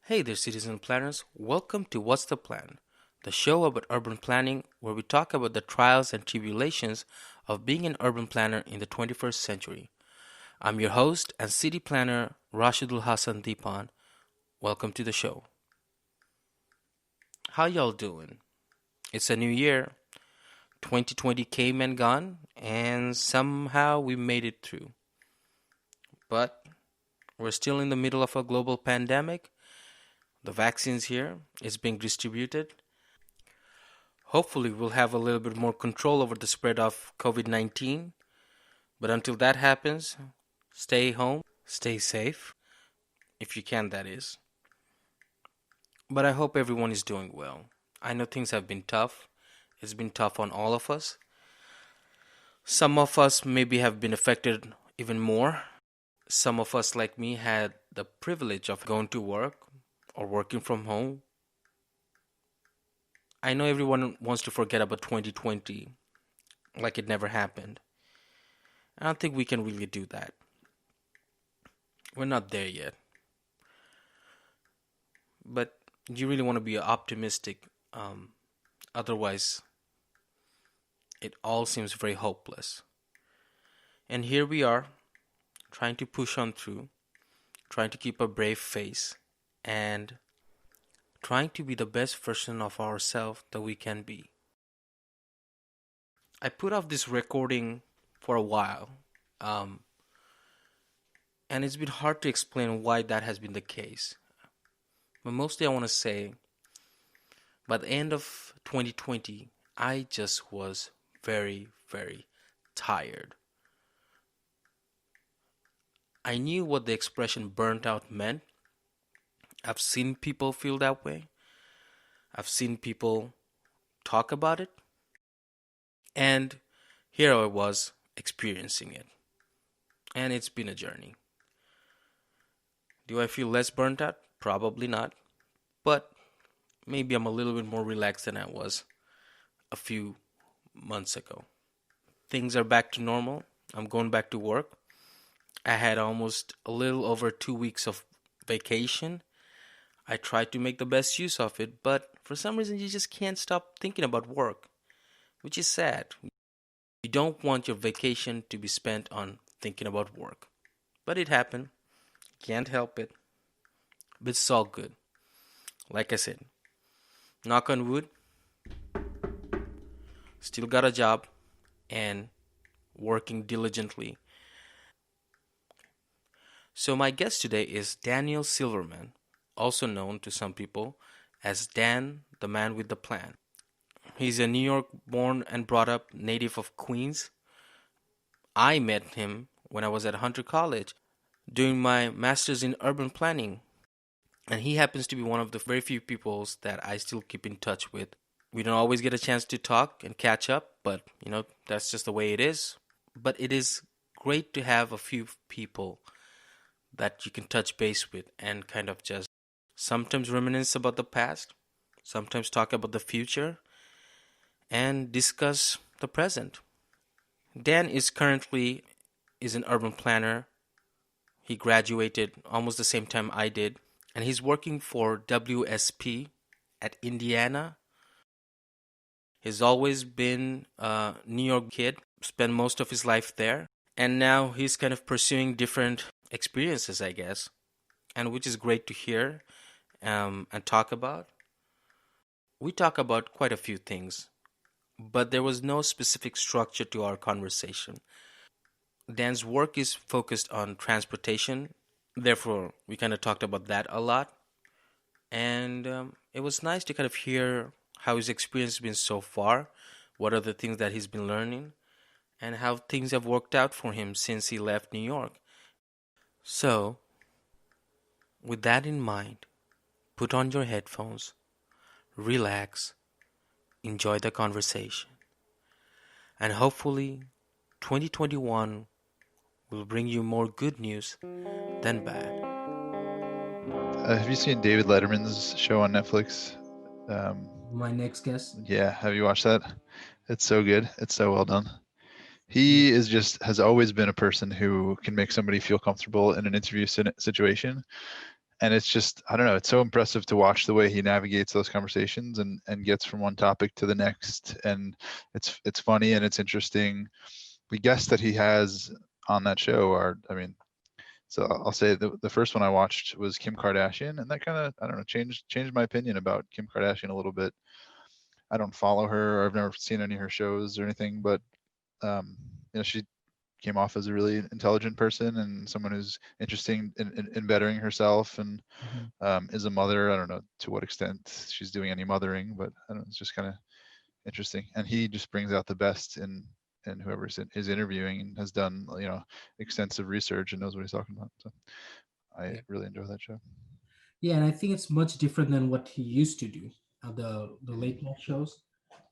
Hey there, citizen planners. Welcome to What's the Plan, the show about urban planning where we talk about the trials and tribulations of being an urban planner in the 21st century. I'm your host and city planner, Rashidul Hassan Deepan. Welcome to the show. How y'all doing? It's a new year. 2020 came and gone, and somehow we made it through. But we're still in the middle of a global pandemic. The vaccine's here, it's being distributed. Hopefully, we'll have a little bit more control over the spread of COVID 19. But until that happens, stay home, stay safe, if you can, that is. But I hope everyone is doing well. I know things have been tough. It's been tough on all of us. Some of us maybe have been affected even more. Some of us, like me, had the privilege of going to work or working from home. I know everyone wants to forget about 2020 like it never happened. I don't think we can really do that. We're not there yet. But you really want to be optimistic. Otherwise, it all seems very hopeless. And here we are, trying to push on through, trying to keep a brave face, and trying to be the best version of ourselves that we can be. I put off this recording for a while, um, and it's been hard to explain why that has been the case. But mostly I want to say, by the end of 2020, I just was very, very tired. I knew what the expression burnt out meant. I've seen people feel that way. I've seen people talk about it. And here I was experiencing it. And it's been a journey. Do I feel less burnt out? Probably not. But maybe I'm a little bit more relaxed than I was a few months ago. Things are back to normal. I'm going back to work. I had almost a little over 2 weeks of vacation. I tried to make the best use of it, but for some reason you just can't stop thinking about work, which is sad. You don't want your vacation to be spent on thinking about work. But it happened. Can't help it. But it's all good. Like I said, knock on wood, still got a job and working diligently. So my guest today is Daniel Silverman, also known to some people as Dan, the man with the plan. He's a New York born and brought up native of Queens. I met him when I was at Hunter College doing my master's in urban planning. And he happens to be one of the very few people that I still keep in touch with. We don't always get a chance to talk and catch up, but that's just the way it is. But it is great to have a few people that you can touch base with and kind of just sometimes reminisce about the past, sometimes talk about the future, and discuss the present. Dan is currently an urban planner. He graduated almost the same time I did, and he's working for WSP at Indiana. He's always been a New York kid, spent most of his life there, and now he's kind of pursuing different experiences, I guess, and which is great to hear and talk about. We talk about quite a few things, but there was no specific structure to our conversation. Dan's work is focused on transportation, therefore we kind of talked about that a lot, and it was nice to kind of hear how his experience has been so far, what are the things that he's been learning, and how things have worked out for him since he left New York. So, with that in mind, put on your headphones, relax, enjoy the conversation, and hopefully 2021 will bring you more good news than bad. Have you seen David Letterman's show on Netflix? My next guest? Yeah, have you watched that? It's so good. It's so well done. He has always been a person who can make somebody feel comfortable in an interview situation. And it's just, I don't know, it's so impressive to watch the way he navigates those conversations and gets from one topic to the next. And it's funny and it's interesting. The guests that he has on that show are, I mean, so I'll say the first one I watched was Kim Kardashian, and that kind of, I don't know, changed my opinion about Kim Kardashian a little bit. I don't follow her, or I've never seen any of her shows or anything, but um, she came off as a really intelligent person and someone who's interesting in bettering herself, and Mhm. is a mother. I don't know to what extent she's doing any mothering, but I don't know, it's just kind of interesting. And he just brings out the best in whoever's is interviewing and has done extensive research and knows what he's talking about. So I Yeah. really enjoy that show. Yeah, and I think it's much different than what he used to do. The late Mm. night shows.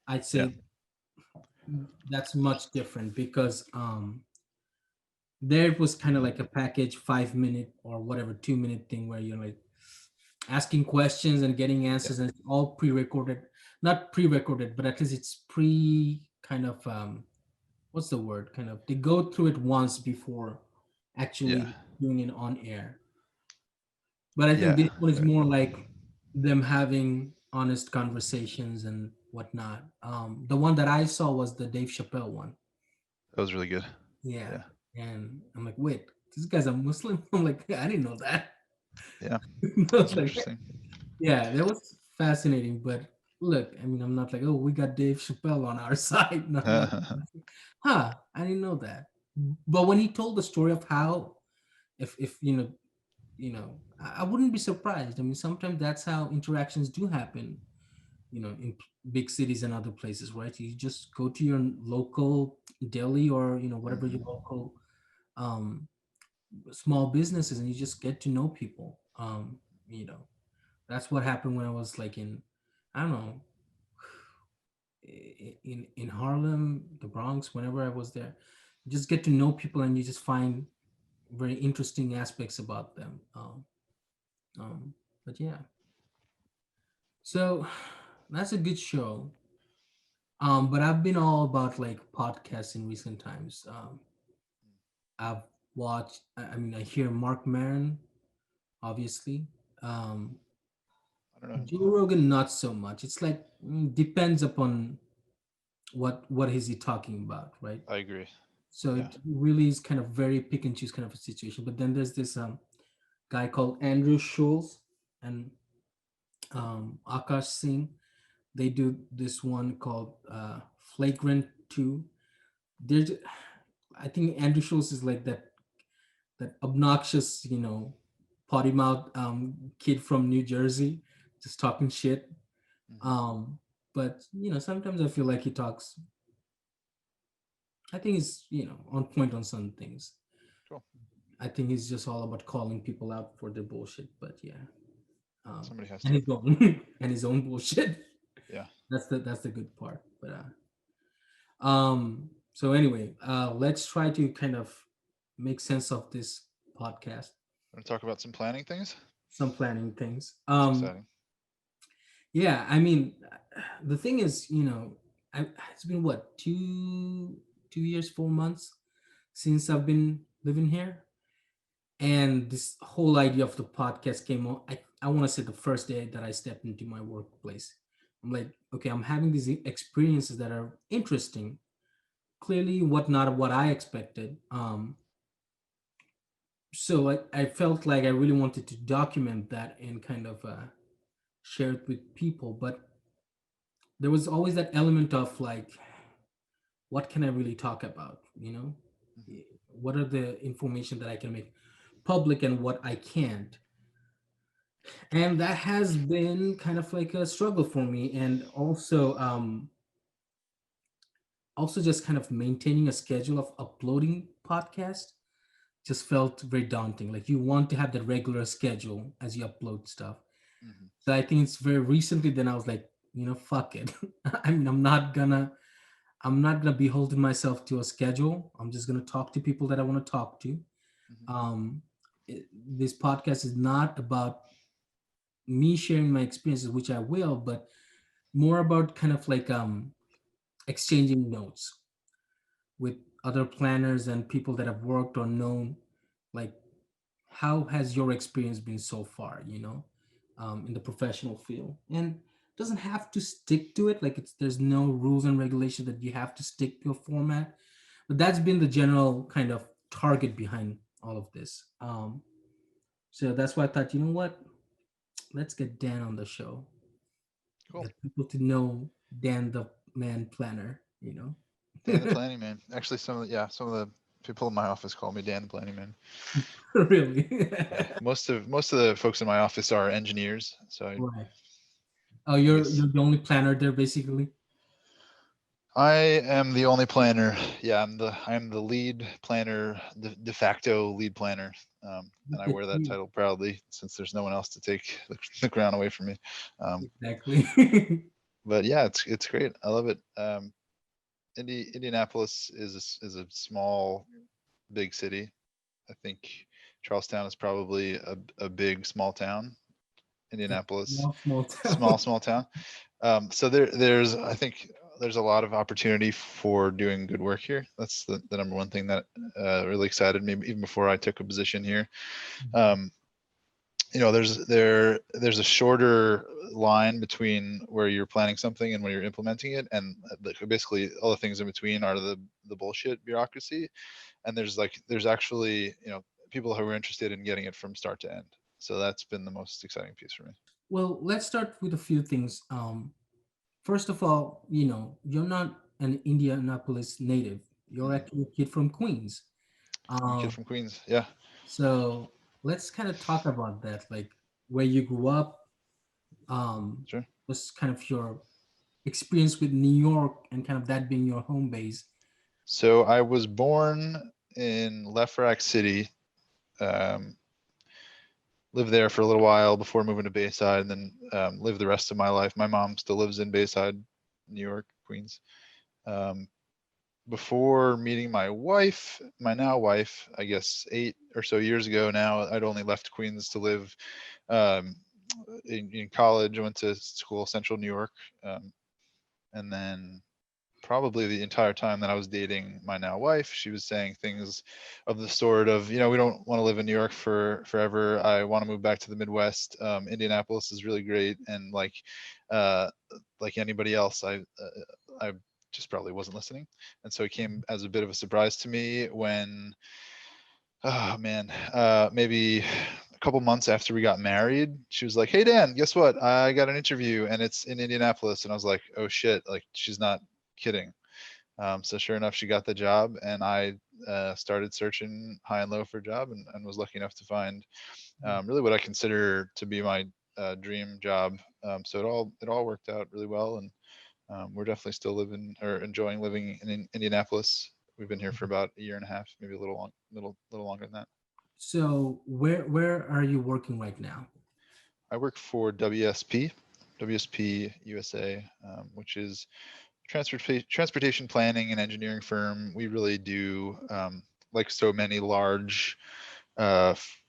I'd Yeah, say that's much different because there it was kind of like a package 5 minute or whatever 2 minute thing where you're like asking questions and getting yeah, answers, and it's all pre-recorded, not pre-recorded, but at least it's pre kind of what's the word, kind of they go through it once before yeah, actually doing it on air. But I think yeah. this one is Right. more like them having honest conversations and whatnot. The one that I saw was the Dave Chappelle one. That was really good. Yeah, Yeah, and I'm like, wait, this guy's a Muslim. I'm like, I didn't know that. yeah. I was Those are like, interesting. yeah, that was fascinating. But look, I mean, I'm not like, oh, we got Dave Chappelle on our side. Nothing like that. Huh, I didn't know that. But when he told the story of how, if I wouldn't be surprised. I mean, sometimes that's how interactions do happen. In big cities and other places, right? You just go to your local deli or whatever your Hmm. local um, small businesses, and you just get to know people. You know, that's what happened when I was like in, I don't know, in Harlem, the Bronx. Whenever I was there, you just get to know people, and you just find very interesting aspects about them. Um, but yeah, so that's a good show. But I've been all about like podcasts in recent times. I've watched. I mean, I hear Mark Maron, obviously. Um, I don't know. Joe Rogan, not so much. It's like depends upon what is he talking about, right? I agree. So Yeah. it really is kind of very pick and choose kind of a situation. But then there's this guy called Andrew Schulz and Akash Singh. They do this one called Flagrant Two. There's, I think Andrew Schulz is like that obnoxious, potty mouth kid from New Jersey, just talking shit. Hmm. Um, but sometimes I feel like he talks. I think he's on point on some things. Cool. I think he's just all about calling people out for their bullshit. But yeah, Somebody has and to. his own and his own bullshit. Yeah. That's the good part. But so anyway, let's try to kind of make sense of this podcast. Want to talk about some planning things? Some planning things. It's exciting. Yeah, I mean, the thing is, it's been what 2 years, 4 months since I've been living here, and this whole idea of the podcast came on. I want to say the first day that I stepped into my workplace. I'm like, okay, I'm having these experiences that are interesting. Clearly, what I expected. So I felt like I really wanted to document that and kind of share it with people, but there was always that element of like, what can I really talk about? Hmm. What are the information that I can make public and what I can't? And that has been kind of like a struggle for me. And also just kind of maintaining a schedule of uploading podcast just felt very daunting. Like you want to have the regular schedule as you upload stuff. Hmm. So I think it's very recently then I was like, fuck it. I mean, I'm not gonna be holding myself to a schedule. I'm just gonna talk to people that I want to talk to. Hmm. Um, this podcast is not about me sharing my experiences, which I will, but more about kind of like exchanging notes with other planners and people that have worked or known like how has your experience been so far, in the professional field? And doesn't have to stick to it, like there's no rules and regulation that you have to stick to a format, but that's been the general kind of target behind all of this. So that's why I thought, you know what, let's get Dan on the show, Cool. get people to know Dan the man planner. Dan the Planning Man. Actually, some of the people in my office call me Dan the Planning Man. Really? Yeah, most of the folks in my office are engineers, so Right. Oh, I you're guess you're the only planner there, basically. I am the only planner. Yeah, I'm the lead planner, de facto lead planner, and I Good wear for that you. title proudly since there's no one else to take the crown away from me. Exactly. But yeah, it's great. I love it. Indianapolis is a small, big city. I think Charlestown is probably a big small town. Indianapolis, Small town. small town. So there's I think there's a lot of opportunity for doing good work here. That's the number one thing that really excited me even before I took a position here. Um, there's a shorter line between where you're planning something and when you're implementing it, and basically all the things in between are the bullshit bureaucracy. And there's actually people who are interested in getting it from start to end. So that's been the most exciting piece for me. Well, let's start with a few things. First of all, you're not an Indianapolis native. You're Mm. actually a kid from Queens. I'm a kid Um, from Queens. Yeah, so let's kind of talk about that, like where you grew up, sure. what's kind of your experience with New York and kind of that being your home base. So I was born in Lefrak City. Um, Lived there for a little while before moving to Bayside, and then lived the rest of my life. My mom still lives in Bayside, New York, Queens. Um, Before meeting my wife, my now wife, I guess 8 or so years ago now, I'd only left Queens to live um, in college. I went to school, Central New York, and then probably the entire time that I was dating my now wife, she was saying things of the sort of, we don't want to live in New York for forever. I want to move back to the Midwest. Indianapolis is really great, and uh, like anybody else, I just probably wasn't listening, and so it came as a bit of a surprise to me when, oh man, maybe a couple months after we got married, she was like, "Hey Dan, guess what? I got an interview, and it's in Indianapolis." And I was like, "Oh shit!" Like she's not kidding. So sure enough, she got the job, and I started searching high and low for a job, and was lucky enough to find really what I consider to be my dream job. So it all worked out really well, and we're definitely still living or enjoying living in Indianapolis. We've been here for about a year and a half, maybe a little longer than that. So where are you working right now? I work for WSP USA, which is transportation planning and engineering firm. We really do, like so many large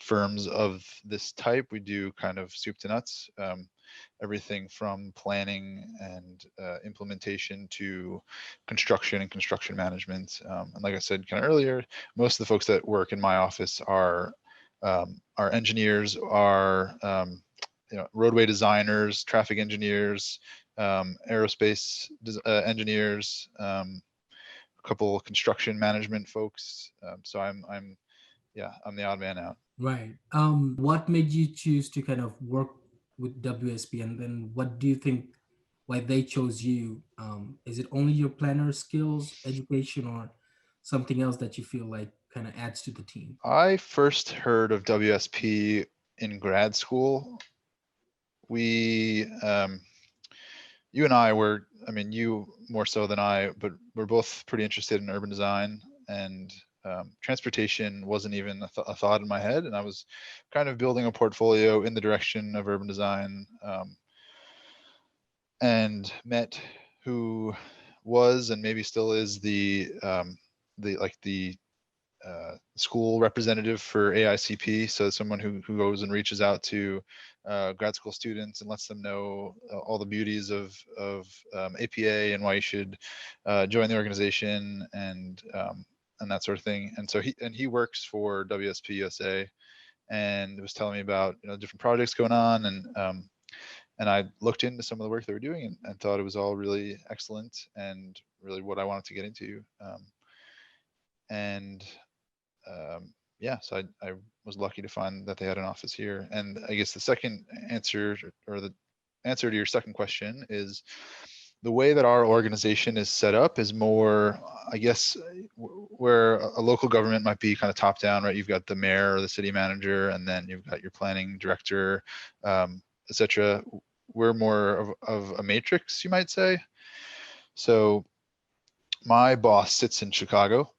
firms of this type, we do kind of soup to nuts, everything from planning and implementation to construction and construction management. And like I said kind of earlier, most of the folks that work in my office are engineers, are roadway designers, traffic engineers, aerospace engineers, a couple construction management folks. So I'm the odd man out. Right. What made you choose to kind of work with WSP, and then what do you think why they chose you? Is it only your planner skills, education, or something else that you feel like kind of adds to the team? I first heard of WSP in grad school. We, you and I were, I mean, you more so than I, but we're both pretty interested in urban design, and transportation wasn't even a thought in my head. And I was kind of building a portfolio in the direction of urban design, and met who was and maybe still is the school representative for AICP. So someone who goes and reaches out to grad school students and lets them know all the beauties of APA and why you should join the organization, and that sort of thing. And so he works for WSP USA, and was telling me about different projects going on, and I looked into some of the work they were doing, and thought it was all really excellent and really what I wanted to get into. And Yeah, so I was lucky to find that they had an office here. And I guess the second answer, or the answer to your second question, is the way that our organization is set up is more, I guess, where a local government might be kind of top down, right? You've got the mayor or the city manager, and then you've got your planning director, etc. We're more of a matrix, you might say. So my boss sits in Chicago,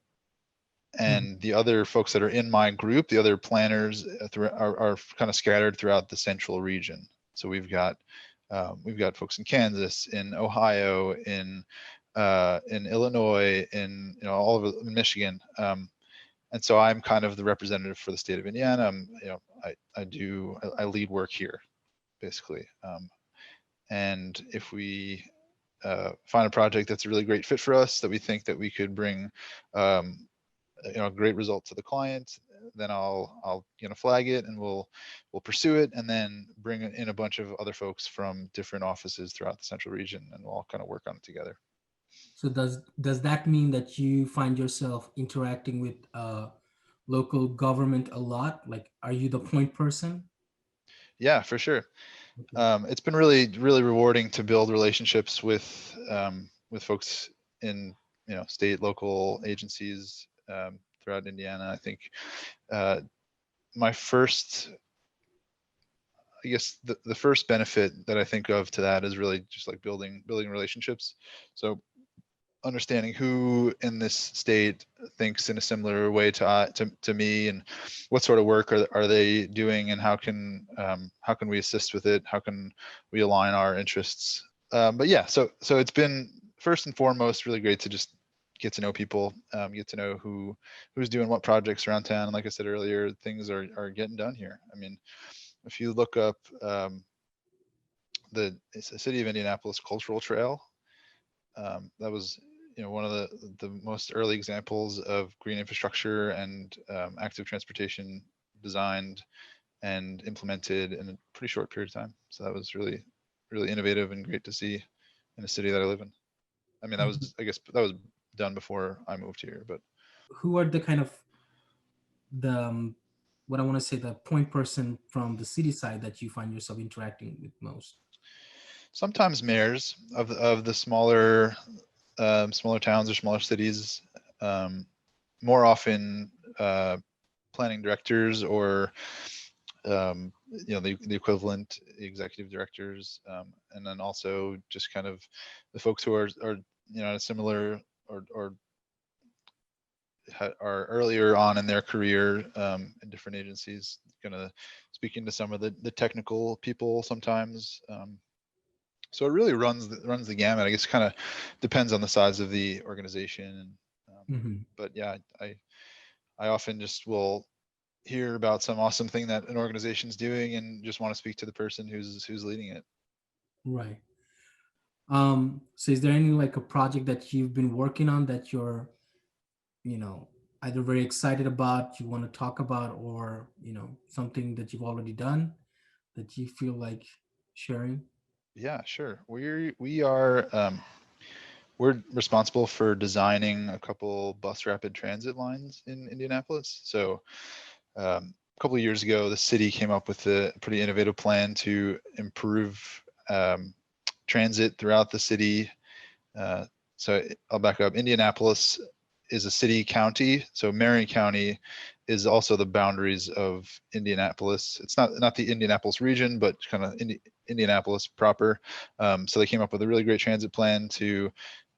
Mhm. and the other folks that are in my group, the other planners, are kind of scattered throughout the central region. So we've got folks in Kansas, in Ohio, in Illinois, in all over in Michigan, and so I'm kind of the representative for the state of Indiana. I lead work here, basically, and if we find a project that's a really great fit for us, that we think that we could bring a great result to the client, then I'll flag it, and we'll pursue it, and then bring in a bunch of other folks from different offices throughout the central region, and we'll all kind of work on it together. So does that mean that you find yourself interacting with local government a lot? Like, are you the point person? Yeah, for sure. Okay. It's been really really rewarding to build relationships with folks in state, local agencies throughout Indiana. I think uh, my first I guess the first benefit that I think of to that is really just like building relationships. So understanding who in this state thinks in a similar way to me, and what sort of work are they doing, and how can we assist with it? How can we align our interests? But yeah, so it's been first and foremost really great to just get to know people, get to know who's doing what projects around town. And like I said earlier, things are getting done here. I mean, if you look up it's the city of Indianapolis cultural trail, that was one of the most early examples of green infrastructure and active transportation designed and implemented in a pretty short period of time. So that was really really innovative and great to see in a city that I live in. I mean, that Mhm. was, I guess, that was done before I moved here, but Who are the kind of the what I want to say, the point person from the city side that you find yourself interacting with most? sometimes mayors of the smaller towns or smaller cities, um, more often planning directors, or the equivalent executive directors, and then also just kind of the folks who are at a similar, or are earlier on in their career in different agencies, kind of speaking to some of the technical people sometimes. So it really runs the gamut. I guess kind of depends on the size of the organization. Hmm. But yeah, I often just will hear about some awesome thing that an organization's doing, and just want to speak to the person who's leading it. Right. So is there any like a project that you've been working on that you're, you know, either very excited about, you want to talk about, or, something that you've already done that you feel like sharing? Yeah, sure. We're responsible for designing a couple bus rapid transit lines in Indianapolis. So a couple of years ago, the city came up with a pretty innovative plan to improve um, transit throughout the city. Uh, so I'll back up. Indianapolis is a city county. So Marion County is also the boundaries of Indianapolis. It's not the Indianapolis region, but kind of Indianapolis proper. So they came up with a really great transit plan to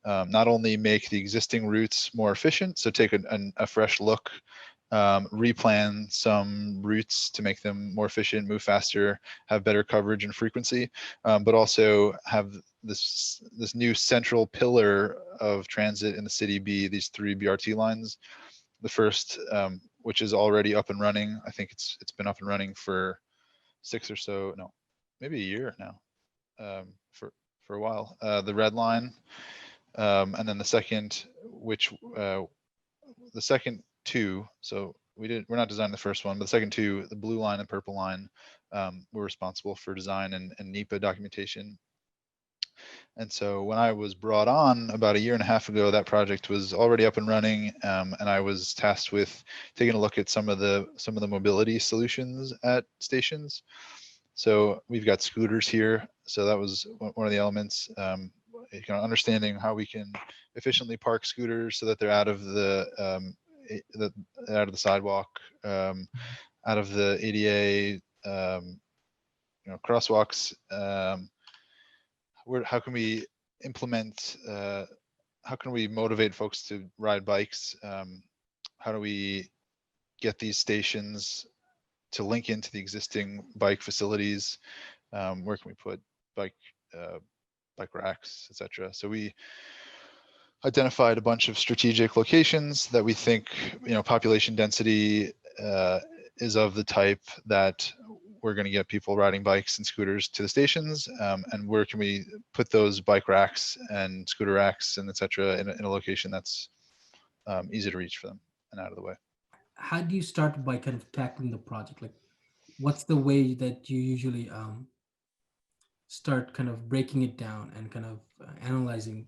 not only make the existing routes more efficient, so take a fresh look, replan some routes to make them more efficient, move faster, have better coverage and frequency, but also have this new central pillar of transit in the city be these 3 BRT lines. The first, which is already up and running. I think it's been up and running for 6 or so, no, maybe a year now, for a while. The red line, and then the second, which the second two, so we're not designing the first one, but the second two, the blue line and purple line, were responsible for design and NEPA documentation. And so when I was brought on about a year and a half ago, that project was already up and running, and I was tasked with taking a look at some of the mobility solutions at stations. So we've got scooters here. So that was one of the elements. Understanding how we can efficiently park scooters so that they're out of out of the sidewalk, out of the ADA, crosswalks. How can we implement? How can we motivate folks to ride bikes? How do we get these stations to link into the existing bike facilities? Where can we put bike uh, bike racks, etc.? So we identified a bunch of strategic locations that we think, population density is of the type that we're going to get people riding bikes and scooters to the stations, and where can we put those bike racks and scooter racks and etc. in a location that's easy to reach for them and out of the way. How do you start by kind of tackling the project? Like, what's the way that you usually start kind of breaking it down and kind of analyzing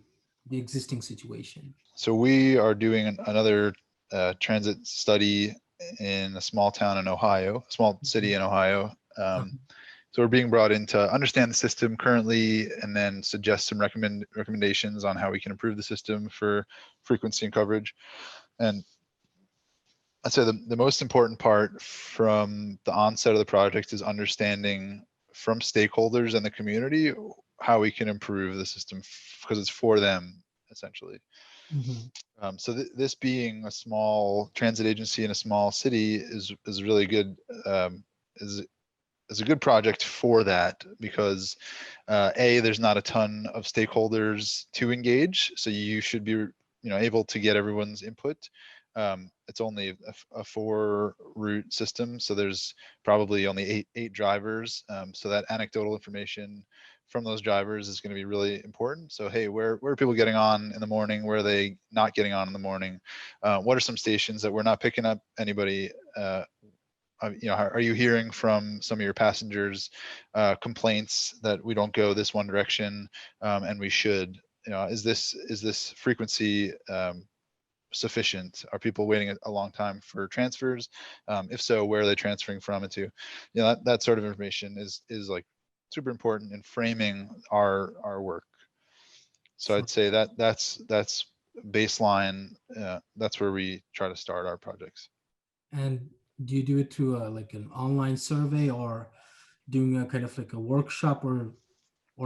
the existing situation? So we are doing another transit study in a small town in Ohio, a small city in Ohio. Uh-huh. So we're being brought in to understand the system currently and then suggest some recommendations on how we can improve the system for frequency and coverage. And I'd say the most important part from the onset of the project is understanding from stakeholders and the community how we can improve the system because it's for them essentially. Mhm. So this being a small transit agency in a small city is really good, is a good project for that because there's not a ton of stakeholders to engage, so you should be able to get everyone's input. It's only a 4 route system, so there's probably only eight drivers. So that anecdotal information from those drivers is going to be really important. So hey, where are people getting on in the morning? Where are they not getting on in the morning? What are some stations that we're not picking up anybody? Are you hearing from some of your passengers complaints that we don't go this one direction and we should? Is this frequency sufficient? Are people waiting a long time for transfers? If so, where are they transferring from and to? That sort of information is like super important in framing our work. So Sure. I'd say that's baseline. That's where we try to start our projects. And do you do it through like an online survey, or doing a kind of like a workshop, or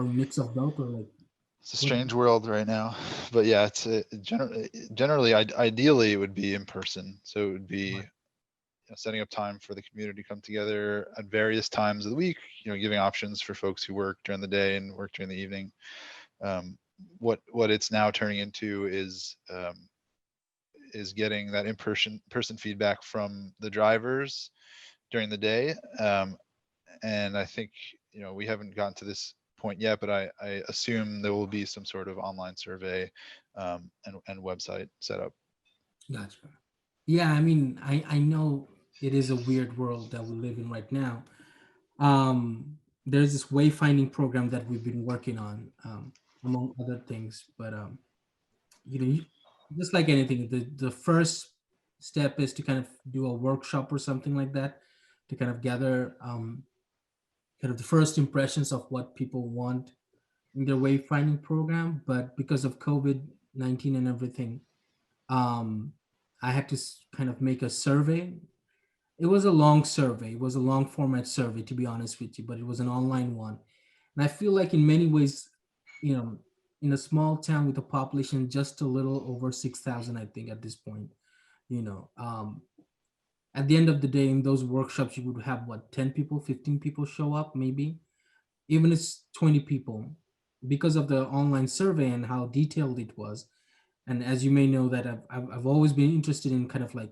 mix of both, or like It's a what? strange world right now, but yeah, it's generally ideally it would be in person. So it would be setting up time for the community to come together at various times of the week. Giving options for folks who work during the day and work during the evening. What it's now turning into is getting that in person feedback from the drivers during the day. And I think we haven't gotten to this point yet, but I assume there will be some sort of online survey and website set up. Gotcha. Yeah, I mean, I know it is a weird world that we live in right now. There's this wayfinding program that we've been working on, among other things. But you, just like anything, the first step is to kind of do a workshop or something like that, to kind of gather kind of the first impressions of what people want in their wayfinding program. But because of COVID-19 and everything, um, I had to kind of make a survey. It was a long survey. It was a long format survey, to be honest with you, but it was an online one. And I feel like in many ways, you know, in a small town with a population just a little over 6,000, I think at this point, you know, at the end of the day, in those workshops, you would have what, 10 people, 15 people show up, maybe, even if it's 20 people, because of the online survey and how detailed it was. And as you may know, that I've always been interested in kind of like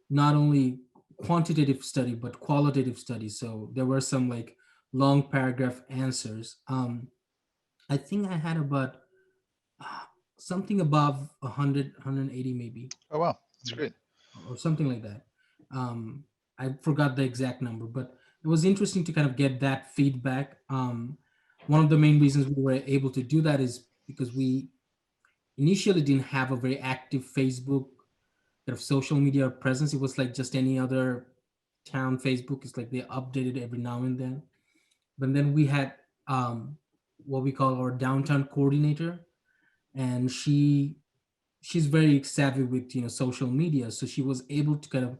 not only quantitative study but qualitative study. So there were some like long paragraph answers. I think I had about uh, something above 100, 180 maybe, Oh wow, that's great. or something like that. Um, I forgot the exact number, but it was interesting to kind of get that feedback. One of the main reasons we were able to do that is because we initially didn't have a very active Facebook kind of social media presence. It was like just any other town Facebook. It's like they updated every now and then. But then we had um, what we call our downtown coordinator, and she's very savvy with social media, so she was able to kind of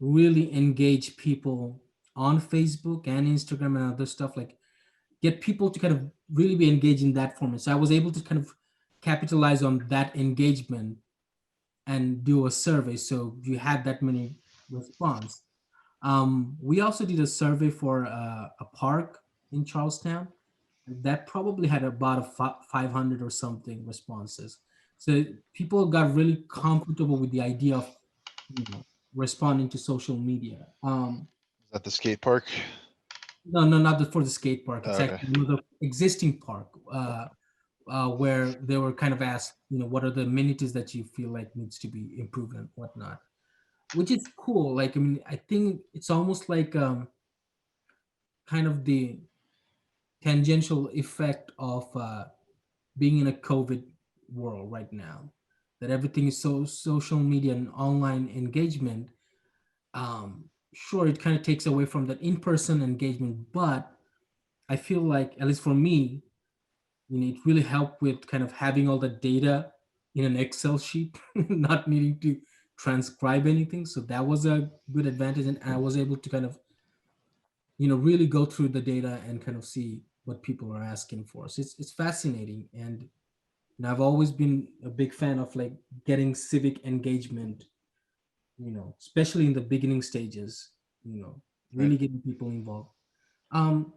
really engage people on Facebook and Instagram and other stuff, like get people to kind of really be engaged in that format. So I was able to kind of capitalize on that engagement and do a survey. So you had that many response. We also did a survey for a park in Charlestown that probably had about 500 or something responses. So people got really comfortable with the idea of responding to social media. Is that the skate park? No, no, not for the skate park. It's Oh, okay. actually another existing park where they were kind of asked, what are the amenities that you feel like needs to be improved and whatnot, which is cool. Like, I mean, I think it's almost like kind of the tangential effect of being in a COVID world right now, that everything is so social media and online engagement. Sure, it kind of takes away from that in-person engagement, but I feel like, at least for me, it really helped with kind of having all the data in an Excel sheet, not needing to transcribe anything. So that was a good advantage, and I was able to kind of really go through the data and kind of see what people are asking for. So it's fascinating, and I've always been a big fan of like getting civic engagement, especially in the beginning stages, Right. really getting people involved. Um,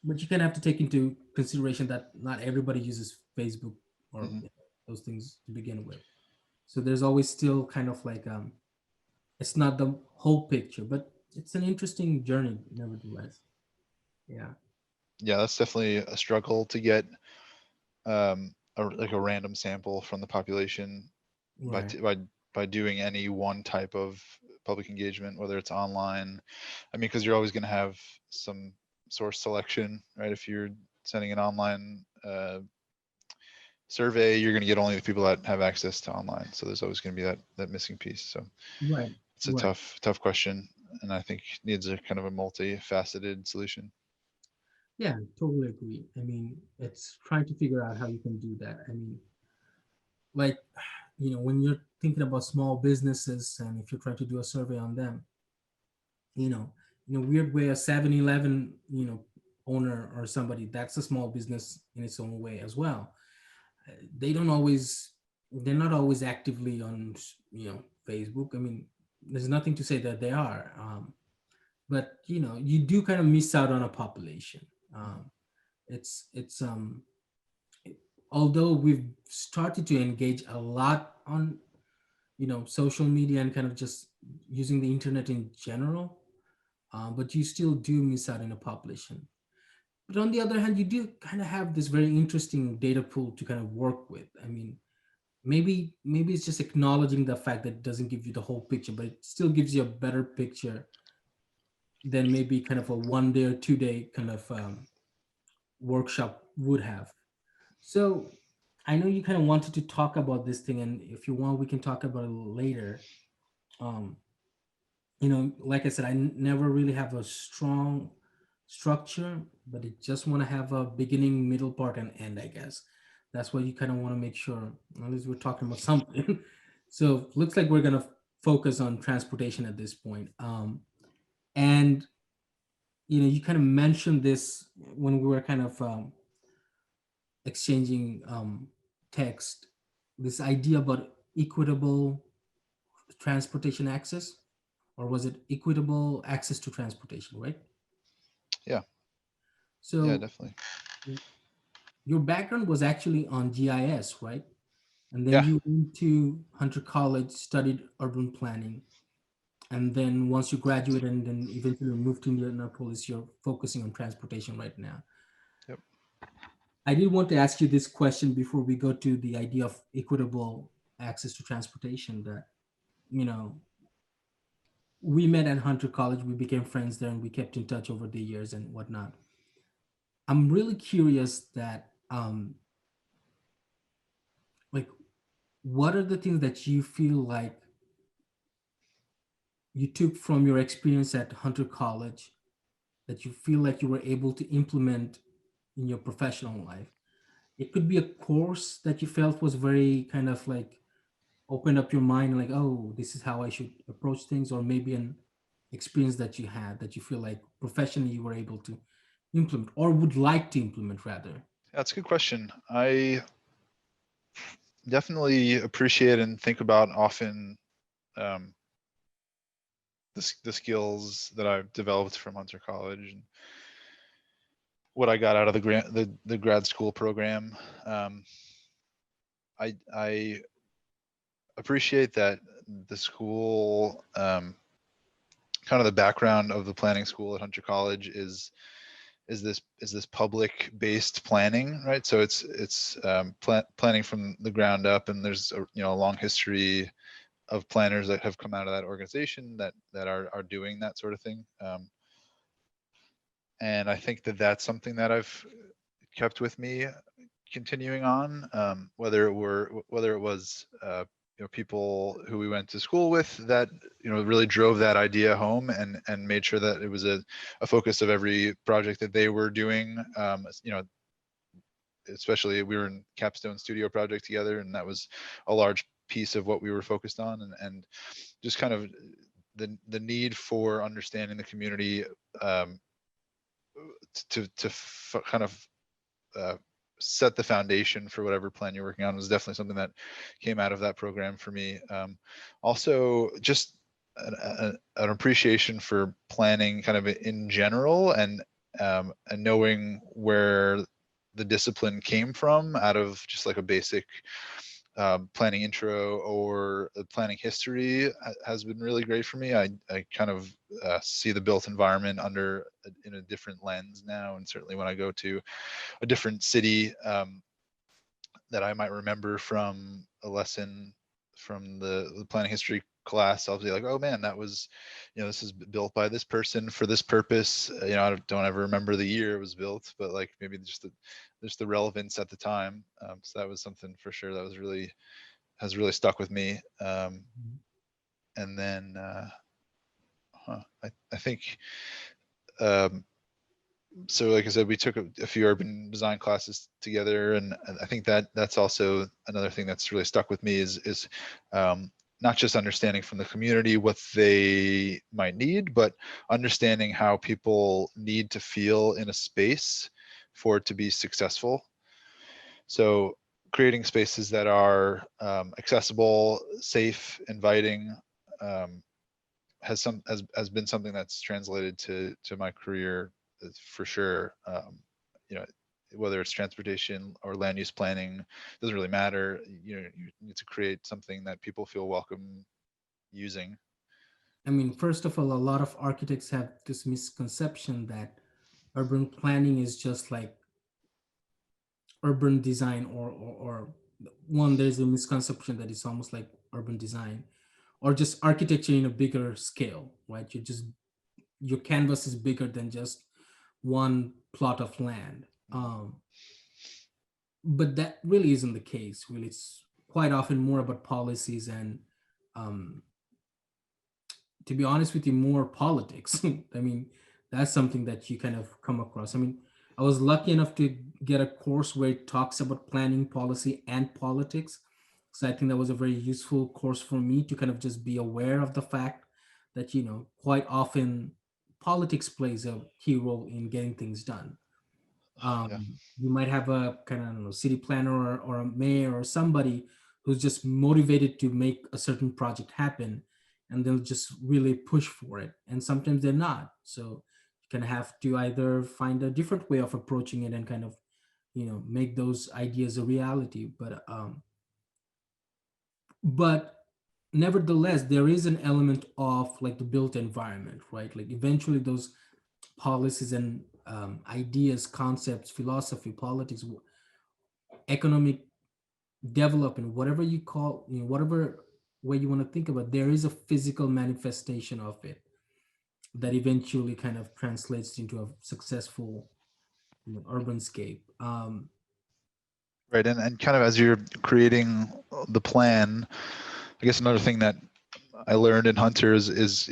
but you kind of have to take into consideration that not everybody uses Facebook or Hmm. those things to begin with. So there's always still kind of like it's not the whole picture, but it's an interesting journey nevertheless. Yeah. Yeah, that's definitely a struggle to get like a random sample from the population by Right. t- by by doing any one type of public engagement, whether it's online. I mean, because you're always going to have some source selection, right? If you're sending an online survey, you're going to get only the people that have access to online. So there's always going to be that missing piece. So Right. it's a Right. tough question, and I think needs a kind of a multifaceted solution. Yeah, totally agree. I mean, it's trying to figure out how you can do that. I mean, like, when you're thinking about small businesses and if you're trying to do a survey on them, you know, in a weird way, a 7-Eleven, owner or somebody, that's a small business in its own way as well. They don't always, they're not always actively on, Facebook. I mean, there's nothing to say that they are. But, you do kind of miss out on a population. Um, it's although we've started to engage a lot on social media and kind of just using the internet in general, but you still do miss out in a population. But on the other hand, you do kind of have this very interesting data pool to kind of work with. I mean, maybe it's just acknowledging the fact that it doesn't give you the whole picture, but it still gives you a better picture than maybe kind of a 1 day or 2 day kind of workshop would have. So I know you kind of wanted to talk about this thing, and if you want, we can talk about it later. Um, like I said, never really have a strong structure, but I just want to have a beginning, middle part, and end, I guess. That's why you kind of want to make sure, at least we're talking about something. So looks like we're going to focus on transportation at this point. And, you kind of mentioned this when we were kind of exchanging text, this idea about equitable transportation access, or was it equitable access to transportation, right? Yeah, yeah, So definitely. your background was actually on GIS, right? And then Yeah, you went to Hunter College, studied urban planning, and then once you graduated and then eventually moved to Indianapolis, you're focusing on transportation right now. yep. I did want to ask you this question before we go to the idea of equitable access to transportation. That you know we met at Hunter College. We became friends there, and we kept in touch over the years and whatnot. I'm really curious that like what are the things that you feel like you took from your experience at Hunter College that you feel like you were able to implement in your professional life? It could be a course that you felt was very kind of like opened up your mind, like, oh, this is how I should approach things, or maybe an experience that you had that you feel like professionally you were able to implement or would like to implement rather. That's a good question. I definitely appreciate and think about often um, the skills that I've developed from Hunter College and what I got out of the grad school program. Um, I appreciate that the school, kind of the background of the planning school at Hunter College is this public based planning, right? So it's planning from the ground up, and there's a long history of planners that have come out of that organization that are doing that sort of thing. And I think that that's something that I've kept with me continuing on, whether it was people who we went to school with that really drove that idea home and made sure that it was a focus of every project that they were doing. Especially we were in capstone studio project together, and that was a large piece of what we were focused on, and just kind of the need for understanding the community, um, to kind of uh, set the foundation for whatever plan you're working on was definitely something that came out of that program for me. Also, just an appreciation for planning kind of in general, and knowing where the discipline came from out of just like a basic planning intro or planning history has been really great for me. I kind of see the built environment in a different lens now, and certainly when I go to a different city, that I might remember from a lesson from the planning history class, I'll be like, oh man, that was, this is built by this person for this purpose. I don't ever remember the year it was built, but like maybe just the relevance at the time. So that was something for sure that has really stuck with me. And then I think, um, so like I said, we took a few urban design classes together, and I think that's also another thing that's really stuck with me is not just understanding from the community what they might need, but understanding how people need to feel in a space for it to be successful. So creating spaces that are accessible, safe, inviting, um, has been something that's translated to my career, for sure. You know, whether it's transportation or land use planning, doesn't really matter. You need to create something that people feel welcome using. I mean, first of all, a lot of architects have this misconception that urban planning is just like urban design, or one, there's a misconception that it's almost like urban design or just architecture in a bigger scale, right? Your canvas is bigger than just one plot of land. But that really isn't the case. Really, it's quite often more about policies and, um, to be honest with you, more politics. I mean, that's something that you kind of come across. I mean, I was lucky enough to get a course where it talks about planning, policy, and politics. So I think that was a very useful course for me to kind of just be aware of the fact that, quite often politics plays a key role in getting things done. Yeah, You might have a kind of, I don't know, city planner, or a mayor or somebody who's just motivated to make a certain project happen, and they'll just really push for it, and sometimes they're not. So you kind of have to either find a different way of approaching it and kind of, make those ideas a reality. But nevertheless, there is an element of like the built environment, right? Like eventually those policies and, ideas, concepts, philosophy, politics, economic development, whatever you call, whatever way you want to think about, there is a physical manifestation of it that eventually kind of translates into a successful, urban scape. Right. And kind of as you're creating the plan, I guess another thing that I learned in Hunters is,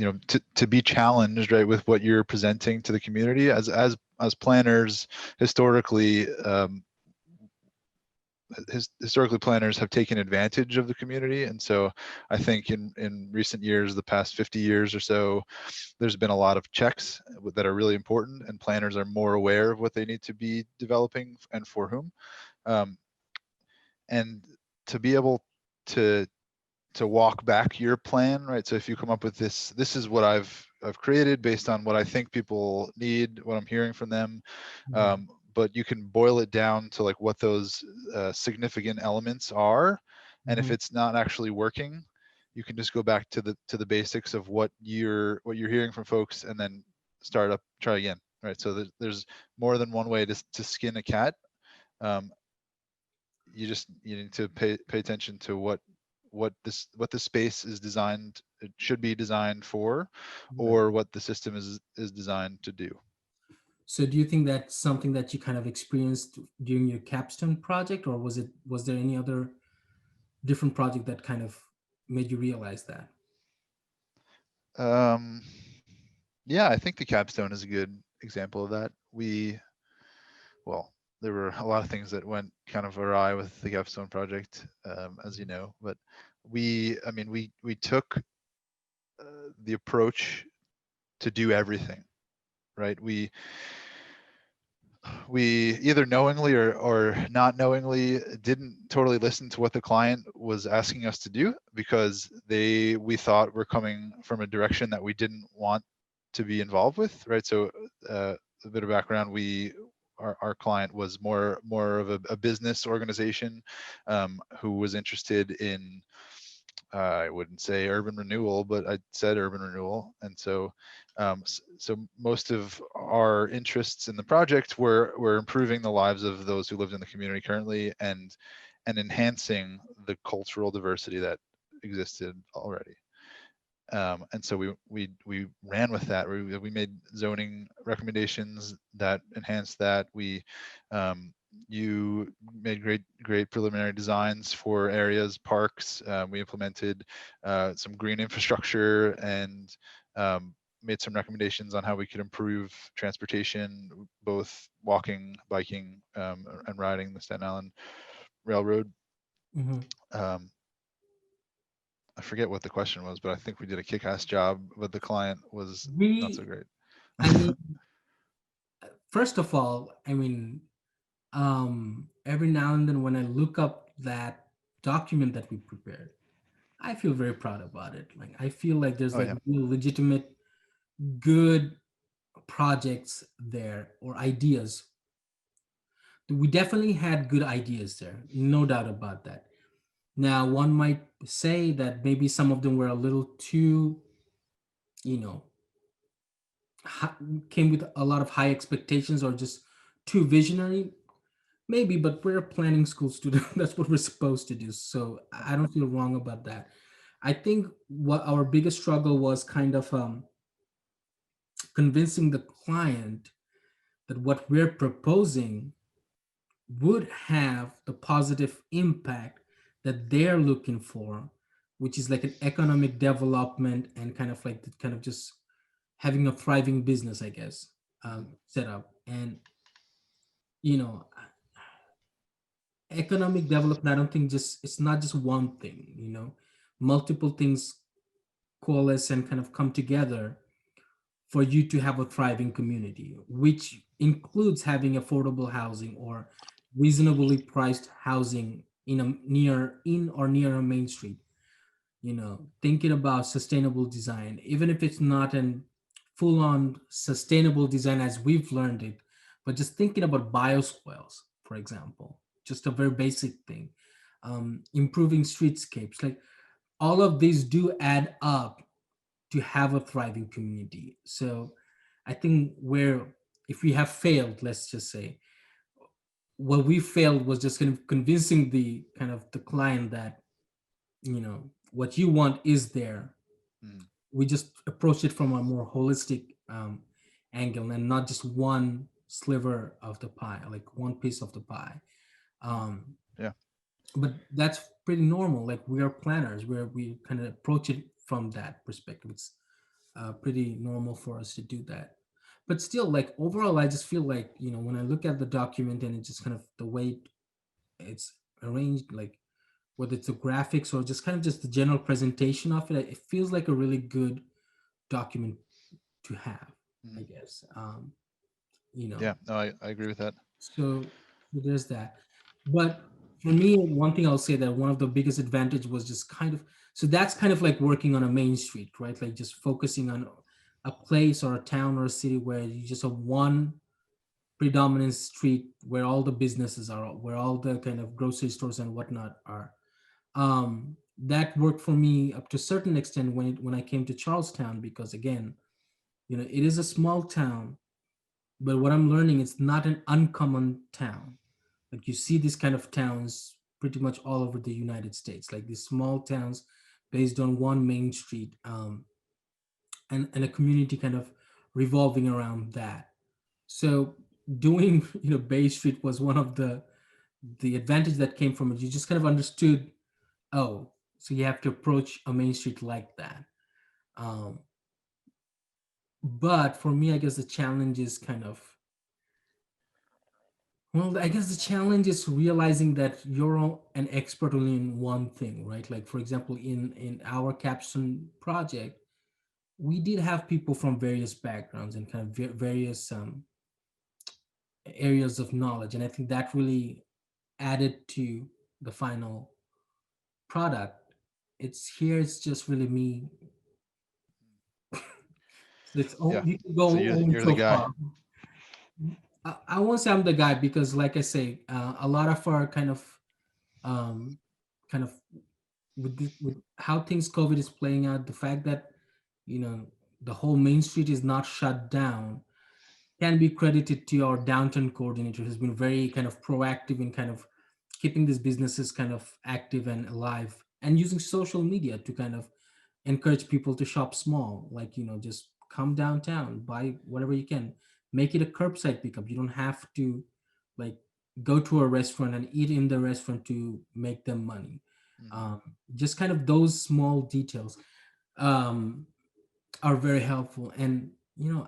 to be challenged, right, with what you're presenting to the community. As planners, historically, historically planners have taken advantage of the community, and so I think in recent years, the past 50 years or so, there's been a lot of checks that are really important, and planners are more aware of what they need to be developing and for whom. Um, and to be able to walk back your plan, right? So if you come up with this is what I've created based on what I think people need, what I'm hearing from them. Mhm. But you can boil it down to like what those significant elements are, and if Mhm. it's not actually working, you can just go back to the basics of what you're hearing from folks, and then try again, right? So there's more than one way to skin a cat. um, you need to pay attention to what the space is designed, it should be designed for, Right. or what the system is designed to do. So do you think that's something that you kind of experienced during your capstone project, or was there any other different project that kind of made you realize that? um, yeah, I think the capstone is a good example of that. Well, there were a lot of things that went kind of awry with the capstone project, as you know, but we took the approach to do everything, right? We either knowingly or not knowingly didn't totally listen to what the client was asking us to do, because we thought we're coming from a direction that we didn't want to be involved with, right? So a bit of background: our client was more of a business organization, who was interested in, I wouldn't say urban renewal, but I said urban renewal. And so most of our interests in the project were improving the lives of those who lived in the community currently, and enhancing the cultural diversity that existed already. And so we ran with that. We made zoning recommendations that enhanced that. You made great preliminary designs for areas, parks. We implemented some green infrastructure, and made some recommendations on how we could improve transportation, both walking, biking, and riding the Staten Island Railroad. Mhm. Um, I forget what the question was, but I think we did a kick-ass job, but the client was not so We, great. I mean, first of all, I mean, every now and then when I look up that document that we prepared, I feel very proud about it. Like I feel like there's Oh like yeah. real legitimate, good projects there or ideas. We definitely had good ideas there, no doubt about that. Now, one might say that maybe some of them were a little too, you know, hi- came with a lot of high expectations or just too visionary. Maybe, but we're a planning school student. That's what we're supposed to do. So I don't feel wrong about that. I think what our biggest struggle was kind of convincing the client that what we're proposing would have the positive impact that they're looking for, which is like an economic development and kind of like the, kind of just having a thriving business, I guess, set up. And you know, economic development, I don't think just it's not just one thing. Multiple things coalesce and kind of come together for you to have a thriving community, which includes having affordable housing or reasonably priced housing in or near a main street. Thinking about sustainable design, even if it's not an full-on sustainable design as we've learned it, but just thinking about bioswales, for example, just a very basic thing. Improving streetscapes, like all of these do add up to have a thriving community. So I think where, if we have failed, let's just say, what we failed was just kind of convincing the client that what you want is there. Mhm. We just approach it from a more holistic angle and not just one sliver of the pie, like one piece of the pie. um, Yeah. but that's pretty normal. Like, we are planners, where we kind of approach it from that perspective. It's pretty normal for us to do that. But still, like, overall, I just feel like, when I look at the document, and it's just kind of the way it's arranged, like whether it's the graphics or just kind of just the general presentation of it, it feels like a really good document to have, I Mhm. guess. You know, Yeah. No, I agree with that. so there's that. But for me, one thing I'll say, that one of the biggest advantage was just kind of, so that's kind of like working on a main street, right? Like, just focusing on a place or a town or a city where you just have one predominant street where all the businesses are, where all the kind of grocery stores and whatnot are. That worked for me up to a certain extent when I came to Charlestown, because again, it is a small town, but what I'm learning, it's not an uncommon town. Like, you see these kind of towns pretty much all over the United States, like these small towns based on one main street, and a community kind of revolving around that. So doing Bay Street was one of the advantage that came from it. You just kind of understood, oh, so you have to approach a main street like that. Um, but for me, I guess the challenge is kind of, well, I guess the challenge is realizing that you're an expert only in one thing, right? Like, for example, in our capstone project, we did have people from various backgrounds and kind of various areas of knowledge, and I think that really added to the final product. It's just really me. So Yeah. you can go So only you're the so guy. far. I won't say I'm the guy, because, like I say, a lot of our um, kind of with how things COVID is playing out, the fact that you know the whole main street is not shut down can be credited to our downtown coordinator, who's been very kind of proactive in kind of keeping these businesses kind of active and alive, and using social media to kind of encourage people to shop small, like just come downtown, buy whatever you can, make it a curbside pickup. You don't have to like go to a restaurant and eat in the restaurant to make them money. Mhm. um, just kind of those small details um, are very helpful. And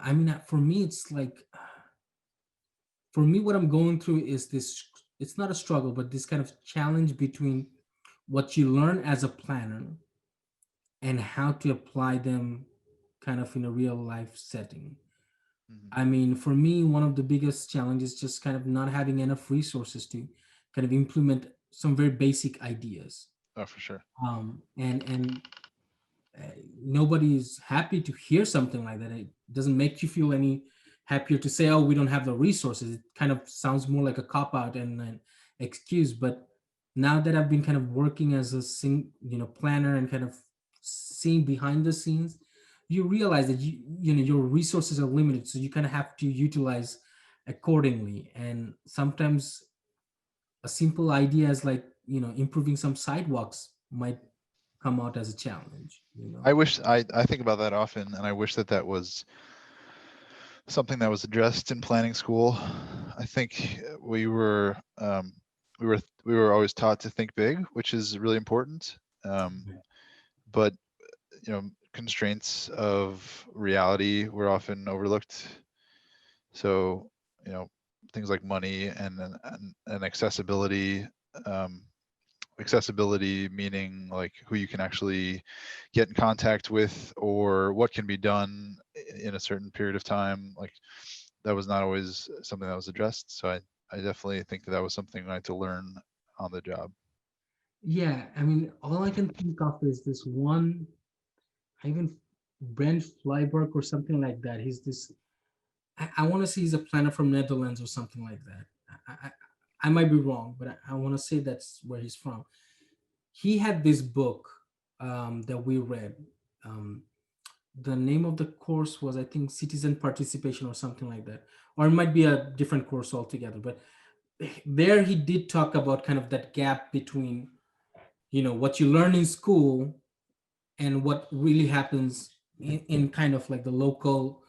I mean, for me, it's like, for me, what I'm going through is this, it's not a struggle, but this kind of challenge between what you learn as a planner and how to apply them kind of in a real life setting. Mhm. I mean, for me, one of the biggest challenges just kind of not having enough resources to kind of implement some very basic ideas. Oh, for sure. And uh, nobody is happy to hear something like that. It doesn't make you feel any happier to say, "Oh, we don't have the resources." It kind of sounds more like a cop out and an excuse. But now that I've been kind of working as a planner and kind of seeing behind the scenes, you realize that your resources are limited, so you kind of have to utilize accordingly. And sometimes a simple idea as like improving some sidewalks might come out as a challenge. I think about that often, and I wish that that was something that was addressed in planning school. I think we were always taught to think big, which is really important. But constraints of reality were often overlooked. So things like money and accessibility. Um, accessibility meaning like who you can actually get in contact with or what can be done in a certain period of time, like that was not always something that was addressed. So I definitely think that that was something I had to learn on the job. Yeah, I mean, all I can think of is this one, even Brent Flyberg or something like that. He's this, I want to say he's a planner from Netherlands or something like that. I might be wrong, but I want to say that's where he's from. He had this book that we read. Um, the name of the course was, I think, Citizen Participation or something like that. Or it might be a different course altogether. But there he did talk about kind of that gap between what you learn in school and what really happens in kind of like the local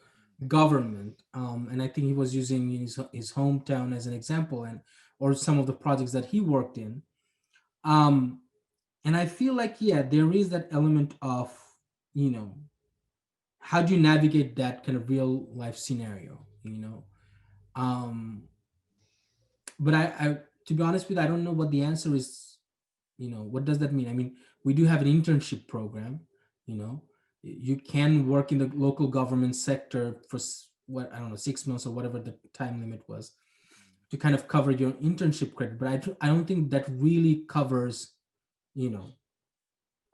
government. And I think he was using his hometown as an example, and or some of the projects that he worked in. um, and I feel like, yeah, there is that element of, you know how do you navigate that kind of real life scenario. um, but I to be honest with you, I don't know what the answer is. What does that mean? I mean, we do have an internship program. You can work in the local government sector for what, I don't know, 6 months or whatever the time limit was, to kind of cover your internship credit. But I don't think that really covers you know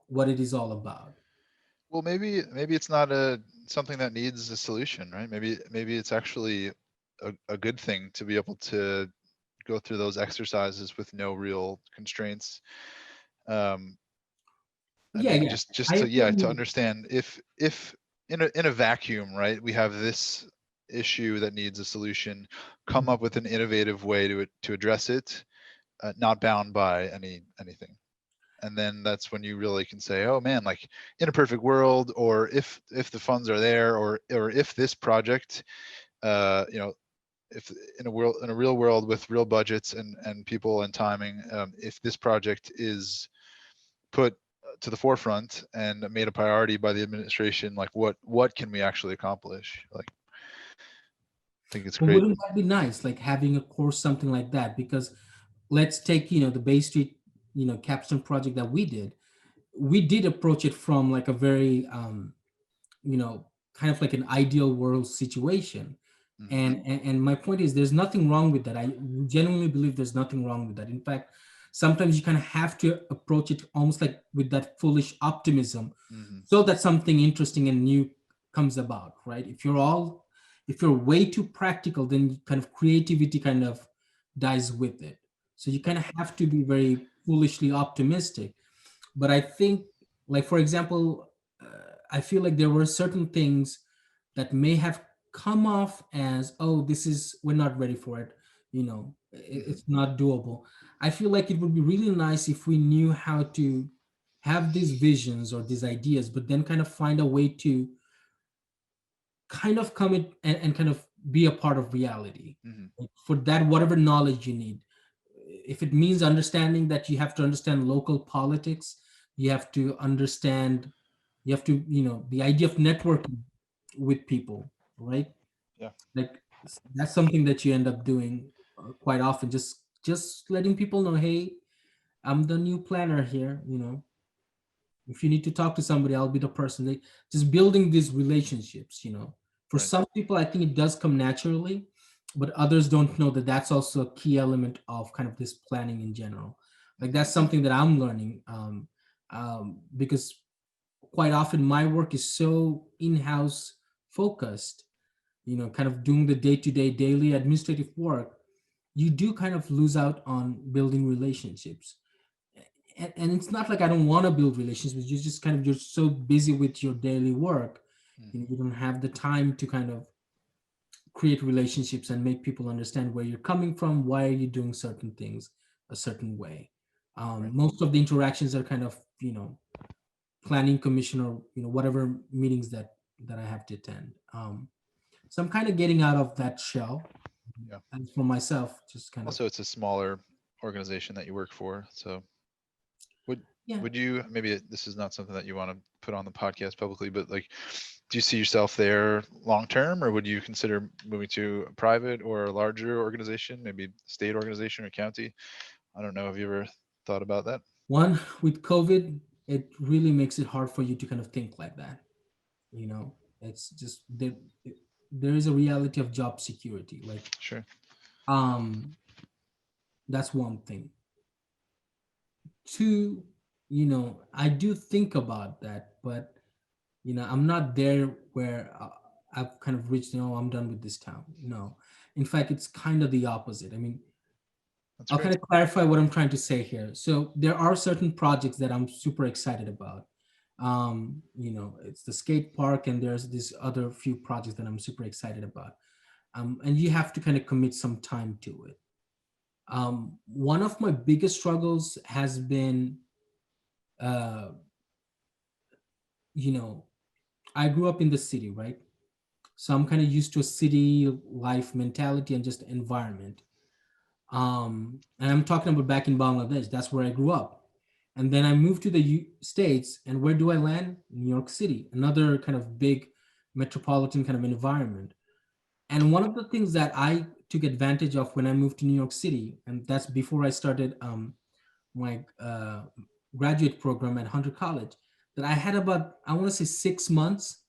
what it is all about. Well, maybe it's not a something that needs a solution, right? Maybe it's actually a good thing to be able to go through those exercises with no real constraints. Um, and Yeah, maybe yeah, just I to, yeah, to agree. understand if in a vacuum, right, we have this issue that needs a solution, come up with an innovative way to address it, not bound by anything. And then that's when you really can say, oh man, like in a perfect world, or if the funds are there, or if this project, you know, if in a real world with real budgets and people and timing, if this project is put to the forefront and made a priority by the administration, like what can we actually accomplish? Like, I think it's But great. wouldn't that be nice, like having a course, something like that? Because let's take, the Bay Street, capstone project that we did. We did approach it from like a very, you know, kind of like an ideal world situation. Hmm. And my point is, there's nothing wrong with that. I genuinely believe there's nothing wrong with that. In fact, sometimes you kind of have to approach it almost like with that foolish optimism, Hmm. so that something interesting and new comes about, right? If you're way too practical, then kind of creativity kind of dies with it. So you kind Right. of have to be very foolishly optimistic. But I think, like, for example, I feel like there were certain things that may have come off as, oh, this is, we're not ready for it, Hmm. it's not doable. I feel like it would be really nice if we knew how to have these visions or these ideas, but then kind of find a way to kind of come in and kind of be a part of reality. Hmm. Like, for that, whatever knowledge you need, if it means understanding that you have to understand local politics, you have to understand, you have to, the idea of networking with people, right? Yeah. Like, that's something that you end up doing quite often, just letting people know, hey, I'm the new planner here. If you need to talk to somebody, I'll be the person. Just building these relationships. For Right. some people, I think it does come naturally, but others don't know that that's also a key element of kind of this planning in general. Like, Hmm. that's something that I'm learning, because quite often my work is so in-house focused. Kind of doing the day-to-day, daily administrative work. You do kind of lose out on building relationships, and it's not like I don't want to build relationships. You just kind of, you're so busy with your daily work, Hmm. you don't have the time to kind of create relationships and make people understand where you're coming from, why are you doing certain things a certain way. Right. Most of the interactions are kind of, planning commission, or whatever meetings that I have to attend. So I'm kind of getting out of that shell, Yeah. and for myself, just kind of, Also, it's a smaller organization that you work for, so would yeah. would you, maybe this is not something that you want to put on the podcast publicly, but like, do you see yourself there long term, or would you consider moving to a private or a larger organization, maybe state organization or county? I don't know. Have you ever thought about that? One, with COVID, it really makes it hard for you to kind of think like that. you know it's just there is a reality of job security, like, Sure. um that's one thing. Two, I do think about that, but I'm not there where I've kind of reached, I'm done with this town. No, in fact, it's kind of the opposite. I mean, That's I'll great. kind of clarify what I'm trying to say here. So there are certain projects that I'm super excited about. It's the skate park, and there's this other few projects that I'm super excited about. And you have to kind of commit some time to it. One of my biggest struggles has been uh, you know, I grew up in the city, right? So I'm kind of used to a city life mentality and just environment. And I'm talking about back in Bangladesh. That's where I grew up. And then I moved to the States, and where do I land? New York City, another kind of big metropolitan kind of environment. And one of the things that I took advantage of when I moved to New York City, and that's before I started my graduate program at Hunter College, that I had about, I want to say, 6 months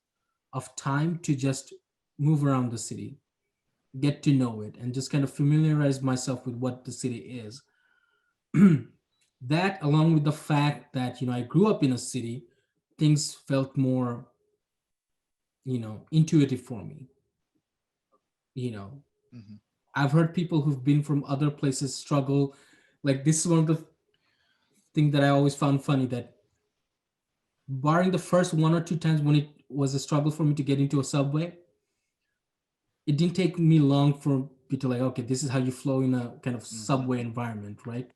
of time to just move around the city, get to know it, and just kind of familiarize myself with what the city is. That, along with the fact that, I grew up in a city, things felt more, intuitive for me. You know, Hmm. I've heard people who've been from other places struggle. Like, this is one of the things that I always found funny, that barring the first one or two times when it was a struggle for me to get into a subway, it didn't take me long for me to, like, okay, this is how you flow in a kind of Hmm. subway environment, right?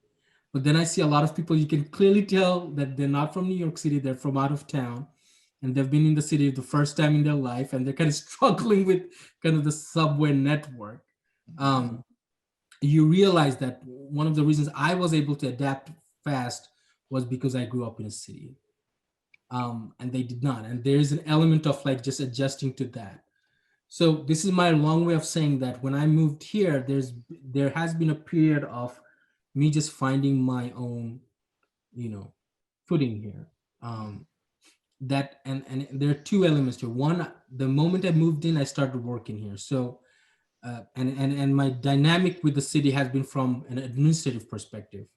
But then I see a lot of people, you can clearly tell that they're not from New York City, they're from out of town, and they've been in the city the first time in their life, and they're kind of struggling with kind of the subway network. Um, you realize that one of the reasons I was able to adapt fast was because I grew up in a city, and they did not. And there's an element of like just adjusting to that. So this is my long way of saying that when I moved here, there has been a period of me just finding my own, you know, footing here. Hmm. Um, that and there are two elements to it. One, the moment I moved in, I started working here. So and my dynamic with the city has been from an administrative perspective,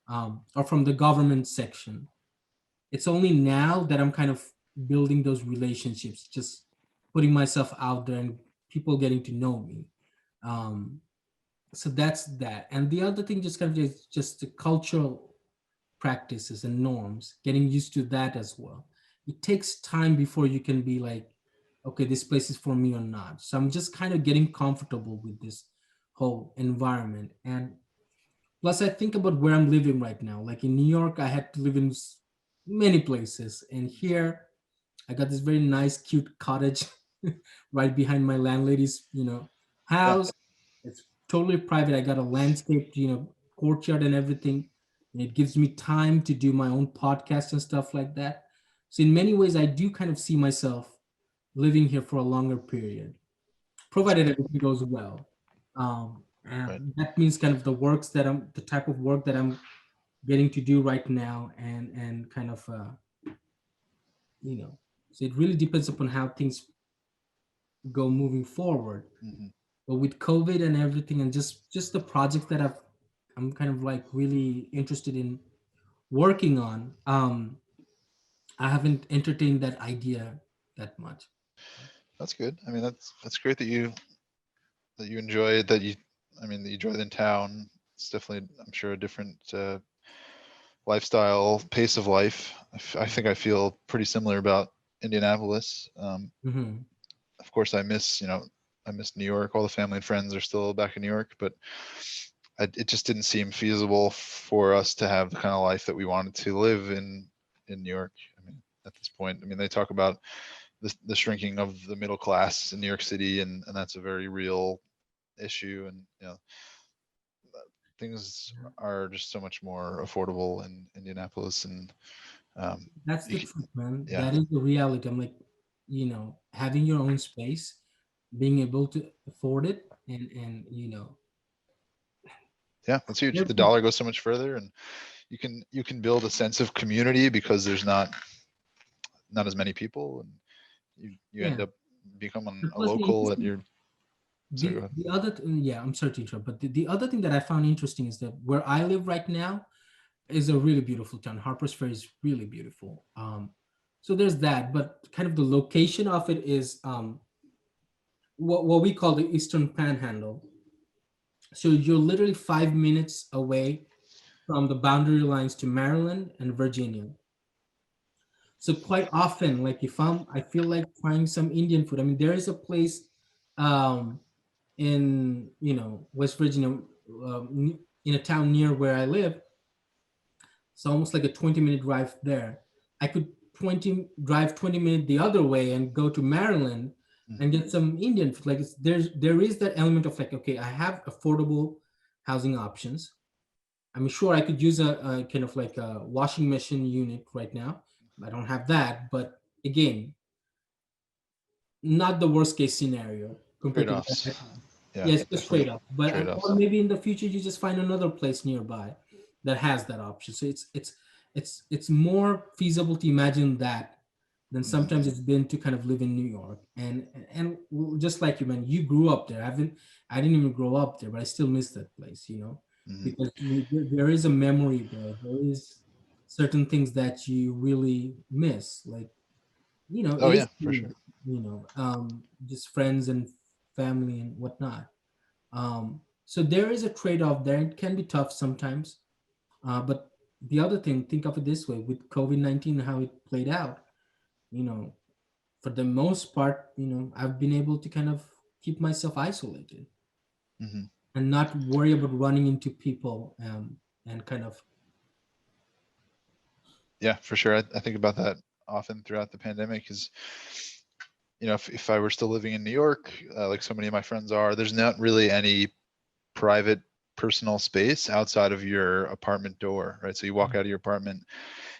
or from the government section. It's only now that I'm kind of building those relationships, just putting myself out there and people getting to know me. Um, so that's that. And the other thing, just kind of is just the cultural practices and norms, getting used to that as well. It takes time before you can be like, okay, this place is for me or not. So I'm just kind of getting comfortable with this whole environment. And plus, I think about where I'm living right now. Like in New York, I had to live in many places. And here, I got this very nice, cute cottage right behind my landlady's, Yeah, house. It's totally private. I got a landscaped, courtyard and everything. And it gives me time to do my own podcast and stuff like that. So in many ways, I do kind of see myself living here for a longer period, that's provided good. everything goes well. Right. And that means kind of the type of work that I'm getting to do right now, and kind of, you know, so it really depends upon how things go moving forward. Hmm. But with COVID and everything, and just the projects that I'm kind of like really interested in working on, I haven't entertained that idea that much. That's good. I mean, that's great that you enjoy that you. I mean, that you enjoy it in town. It's definitely, I'm sure, a different lifestyle, pace of life. I think I feel pretty similar about Indianapolis. Mm-hmm. Of course, I miss New York. All the family and friends are still back in New York, but it just didn't seem feasible for us to have the kind of life that we wanted to live in New York. I mean, at this point, I mean, they talk about the shrinking of the middle class in New York City, and that's a very real issue. And things are just so much more affordable in Indianapolis, and That's you the c- truth, man. yeah, That is the reality. I'm like, having your own space, being able to afford it, and yeah, that's huge. The everything. dollar goes so much further, and you can build a sense of community because there's not as many people, and you end Yeah. up becoming And a plus the local at interesting your. Sorry, go the ahead. the other yeah, I'm sorry to interrupt, but the other thing that I found interesting is that where I live right now is a really beautiful town. Harper's Ferry is really beautiful. So there's that, but kind of the location of it is, what we call the Eastern Panhandle. So you're literally 5 minutes away from the boundary lines to Maryland and Virginia. So quite often, like if I feel like trying some Indian food. I mean, there is a place, um, in West Virginia, in a town near where I live. It's almost like a 20-minute drive there. I could 20 minute the other way and go to Maryland and Mhm. get some Indian food. Like there is that element of like, okay, I have affordable housing options. I'm sure I could use a kind of like a washing machine unit right now. I don't have that, but again, not the worst case scenario compared to what I Trade-offs. have. Yeah, Yes, just definitely trade off. But or trade-offs. maybe in the future you just find another place nearby that has that option. So it's more feasible to imagine that than Hmm. sometimes it's been to kind of live in New York. And just like you, man, you grew up there. I didn't even grow up there, but I still miss that place. Hmm. Because there is a memory there. There is certain things that you really miss, like Oh it is yeah, for sure. just friends and family and whatnot. So there is a trade-off there. It can be tough sometimes, but the other thing, think of it this way: with COVID-19, how it played out, you know for the most part, I've been able to kind of keep myself isolated Hmm. and not worry about running into people, and kind of. Yeah, for sure. I think about that often throughout the pandemic because, if I were still living in New York, like so many of my friends are, there's not really any private personal space outside of your apartment door, right? So you walk out of your apartment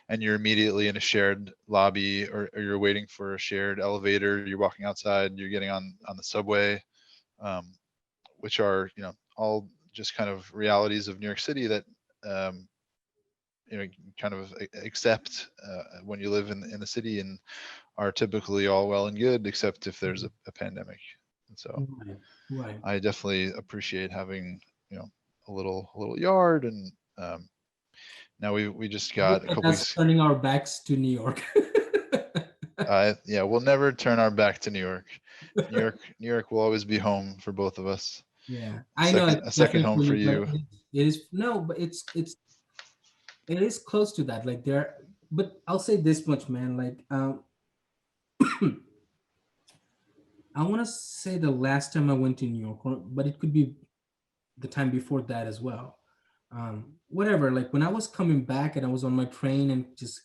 and you're immediately in a shared lobby, or you're waiting for a shared elevator. You're walking outside, you're getting on the subway, um, which are, all just kind of realities of New York City that, um, kind of accept when you live in the city, and are typically all well and good, except if there's a pandemic. And so Right, right. I definitely appreciate having, you know, a little yard. And now we just got Look a at couple us weeks. turning our backs to New York. Yeah, we'll never turn our back to New York. New York will always be home for both of us. Yeah, A I know second, it's a second different home for for you, but you. it is no, but it is close to that. Like there, but I'll say this much, man. Like, I want to say the last time I went to New York, but it could be the time before that as well. Whatever. Like when I was coming back and I was on my train and just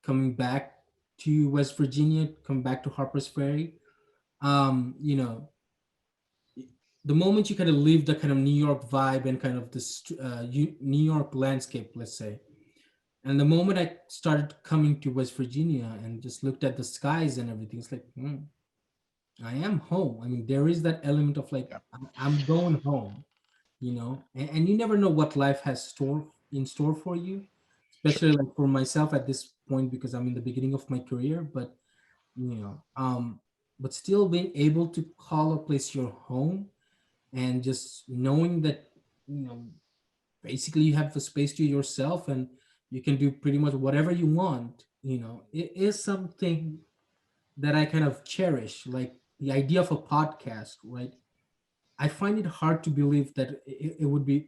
coming back to West Virginia, come back to Harper's Ferry. Um, you know, the moment you kind of leave the kind of New York vibe and kind of this New York landscape, let's say, and the moment I started coming to West Virginia and just looked at the skies and everything, it's like, I am home. I mean, there is that element of like, Yeah, I'm going home, and you never know what life has in store for you, sure. especially like for myself at this point because I'm in the beginning of my career. But you know, um, but still being able to call a place your home and just knowing that you know basically you have the space to yourself and you can do pretty much whatever you want, it is something that I kind of cherish, like the idea of a podcast, right? I find it hard to believe that it would be,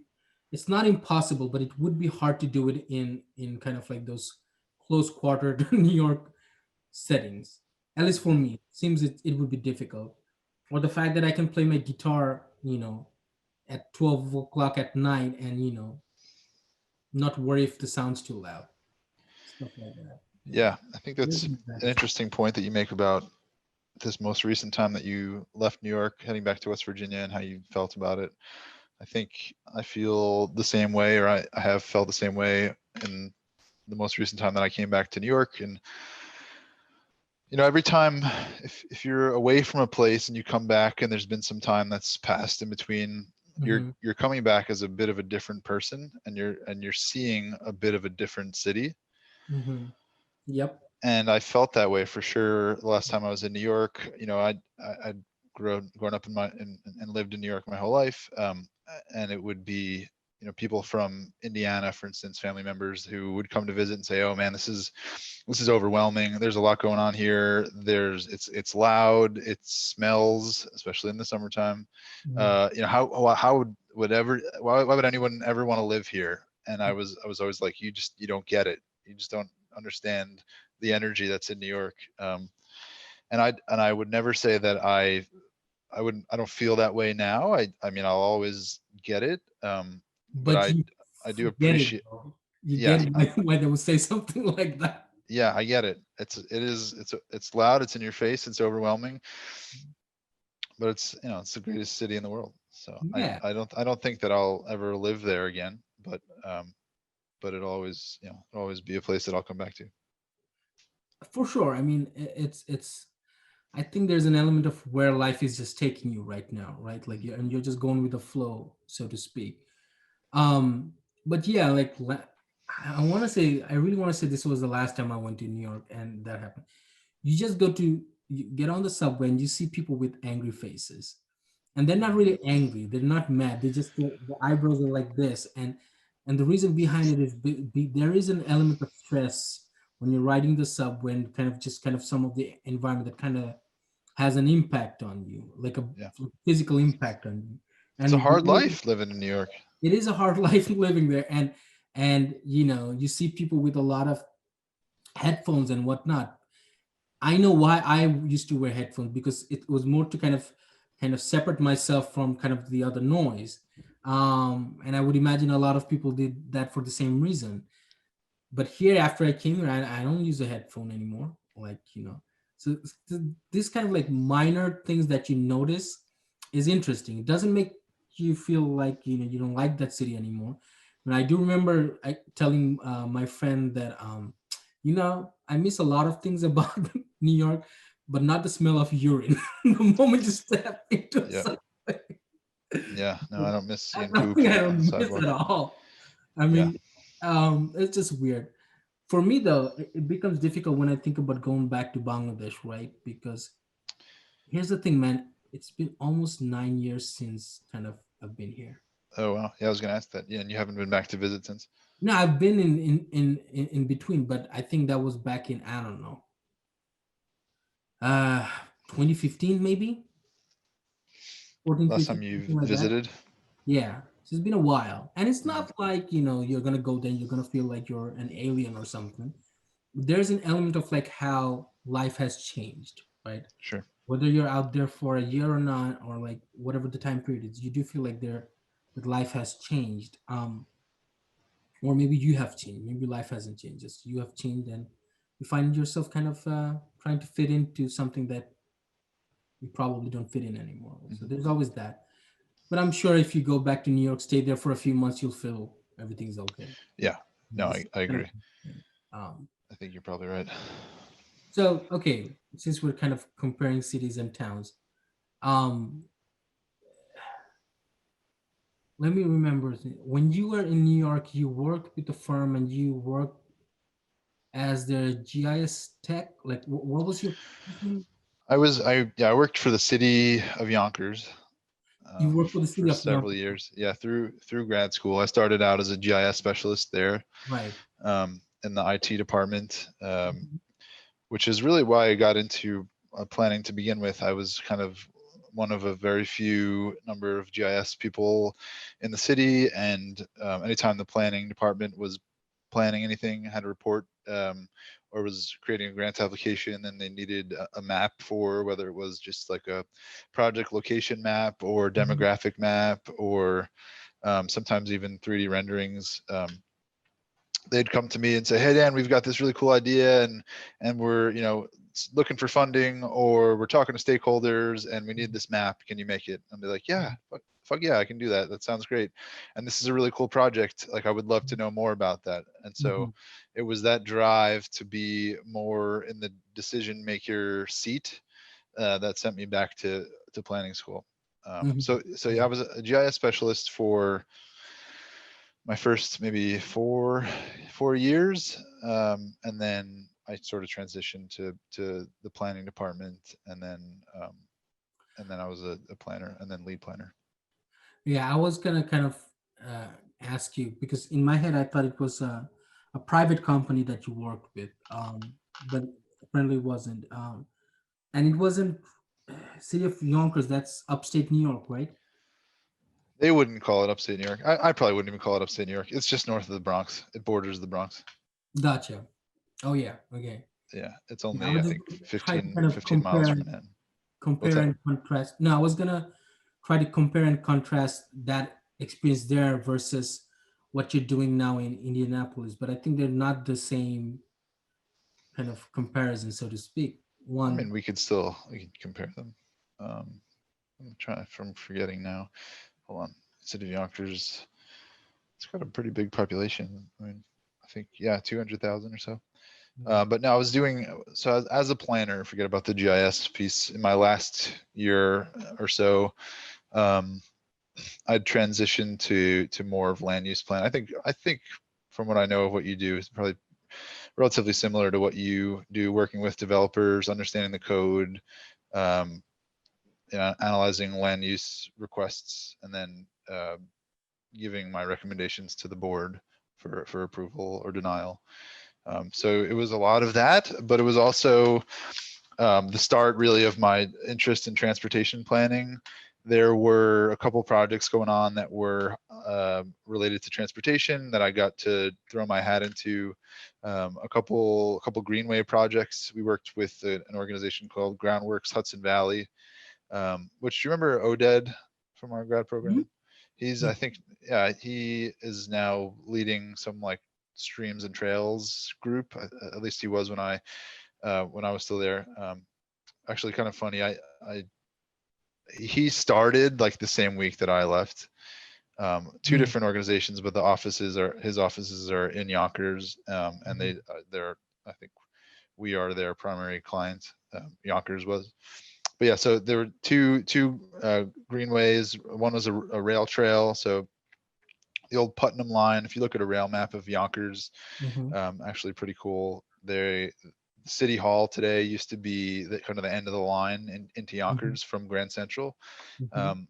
it's not impossible, but it would be hard to do it in kind of like those close quartered New York settings. At least for me, it seems it would be difficult. Or the fact that I can play my guitar, at 12 o'clock at night and, not worry if the sound's too loud. Stuff like that. Yeah, I think There's that's an an advantage. interesting point that you make about this most recent time that you left New York, heading back to West Virginia, and how you felt about it. I think I feel the same way, or I have felt the same way in the most recent time that I came back to New York. And every time, if you're away from a place and you come back and there's been some time that's passed in between, you're Mm-hmm. you're coming back as a bit of a different person, and you're seeing a bit of a different city. Mm-hmm. Yep. And I felt that way for sure the last time I was in New York. I'd grown up and lived in New York my whole life, and it would be, people from Indiana, for instance, family members who would come to visit and say, "Oh man, this is overwhelming. There's a lot going on here. It's loud. It smells, especially in the summertime. Mm-hmm. How why would anyone ever want to live here?" And I was always like, you don't get it. You just don't understand the energy that's in New York. And I would never say that I don't feel that way now. I mean, I'll always get it. But But I you I do get it, appreciate. bro. You Yeah, get why they would say something like that. yeah, I get it. It's loud. It's in your face. It's overwhelming. But it's, it's the greatest city in the world. So Yeah, I don't think that I'll ever live there again. But it'll always, it'll always be a place that I'll come back to. for sure. I mean, it's. I think there's an element of where life is just taking you right now, right? Like, and you're just going with the flow, so to speak. Um, but yeah, like I want to say, I really want to say this was the last time I went to New York, and that happened. You just go to you get on the subway and you see people with angry faces, and they're not really angry, they're not mad, they just the eyebrows are like this, and the reason behind it is there is an element of stress when you're riding the subway, and kind of some of the environment that kind of has an impact on you, like a Yeah. physical impact on you. It's a And hard life living in New York. it is a hard life living there, and you see people with a lot of headphones and whatnot. I know why I used to wear headphones, because it was more to kind of separate myself from kind of the other noise. And I would imagine a lot of people did that for the same reason. But here, after I came here, I don't use a headphone anymore. Like, so this kind of like minor things that you notice is interesting. It doesn't make you feel like you don't like that city anymore. And I do remember telling my friend that I miss a lot of things about New York, but not the smell of urine. The moment you step into a Yeah. subway, Yeah. No, I don't miss that's seeing poop nothing I on the don't miss sidewalk. at all. I Yeah. mean, it's just weird. For me, though, it becomes difficult when I think about going back to Bangladesh, right? Because here's the thing, man. It's been almost 9 years since kind of I've been here. Oh wow. Yeah, I was gonna ask that. Yeah, and you haven't been back to visit since. No, I've been in between, but I think that was back in, I don't know, uh 2015 maybe, 14, Last 15, time you something like that. visited. Yeah, so it's been a while, and it's Mm, not like you're gonna go there, you're gonna feel like you're an alien or something. There's an element of like how life has changed, right? sure. Whether you're out there for a year or not, or like whatever the time period is, you do feel like that life has changed. Or maybe you have changed, maybe life hasn't changed, just you have changed, and you find yourself kind of trying to fit into something that you probably don't fit in anymore. So Hmm. there's always that. But I'm sure if you go back to New York, stay there for a few months, you'll feel everything's okay. Yeah. No, This I kind of agree. thing. Um, I think you're probably right. so okay, since we're kind of comparing cities and towns, um, let me remember, when you were in New York, you worked with the firm and you worked as the GIS tech. Like, what was your position? I worked for the city of Yonkers You worked for the for city of New York, several years. Yeah, through grad school. I started out as a GIS specialist there, right? in the IT department, which is really why I got into planning to begin with. I was kind of one of a very few number of GIS people in the city, and anytime the planning department was planning anything, had a report, or was creating a grant application, and they needed a map for whether it was just like a project location map or Mhm. demographic map, or sometimes even 3D renderings. They'd come to me and say, "Hey Dan, we've got this really cool idea, and we're looking for funding, or we're talking to stakeholders, and we need this map. Can you make it?" And be like, "Yeah, fuck yeah, I can do that. That sounds great. And this is a really cool project. Like, I would love to know more about that." And so Mhm. it was that drive to be more in the decision maker seat that sent me back to planning school. Mhm. So yeah, I was a GIS specialist for my first maybe four years, and then I sort of transitioned to the planning department, and then I was a planner and then lead planner. Yeah, I was gonna kind of uh, ask you, because in my head I thought it was a private company that you worked with, but apparently it wasn't. And it wasn't City of Yonkers. That's upstate New York, right? They wouldn't call it upstate New York. I probably wouldn't even call it upstate New York. It's just north of the Bronx. It borders the Bronx. Gotcha. Oh yeah. Okay. Yeah, it's Yeah, I only was I just think gonna try to 15 kind of 15 miles from Manhattan. What's compare that? and contrast. No, I was gonna try to compare and contrast that experience there versus what you're doing now in Indianapolis, but I think they're not the same kind of comparison, so to speak. I One, mean, we can compare them. Um, I'm trying from forgetting now. Hold on. City of Yonkers, it's got a pretty big population. I mean, I think yeah, 200,000 or so. But no, I was doing so as a planner. Forget about the GIS piece. In my last year or so, um, I'd transitioned to more of land use plan. I think from what I know of what you do, it's probably relatively similar to what you do, working with developers, understanding the code, um, analyzing land use requests, and then giving my recommendations to the board for approval or denial. So it was a lot of that, but it was also the start really of my interest in transportation planning. There were a couple projects going on that were related to transportation that I got to throw my hat into. A couple greenway projects. We worked with an organization called Groundworks Hudson Valley, which do you remember Oded from our grad mhm. program? He's, Yeah. I think, yeah, he is now leading some like streams and trails group. At least he was when I was still there. Actually, kind of funny. I he started like the same week that I left. Two Mm, different organizations, but the offices are his offices are in Yonkers, and mhm, they're I think we are their primary client. Yonkers was, but yeah. So there were two greenways. One was a rail trail. So the old Putnam line. If you look at a rail map of Yonkers, mhm, actually pretty cool. City Hall today used to be kind of the end of the line into mhm, Yonkers from Grand Central. mhm, Um,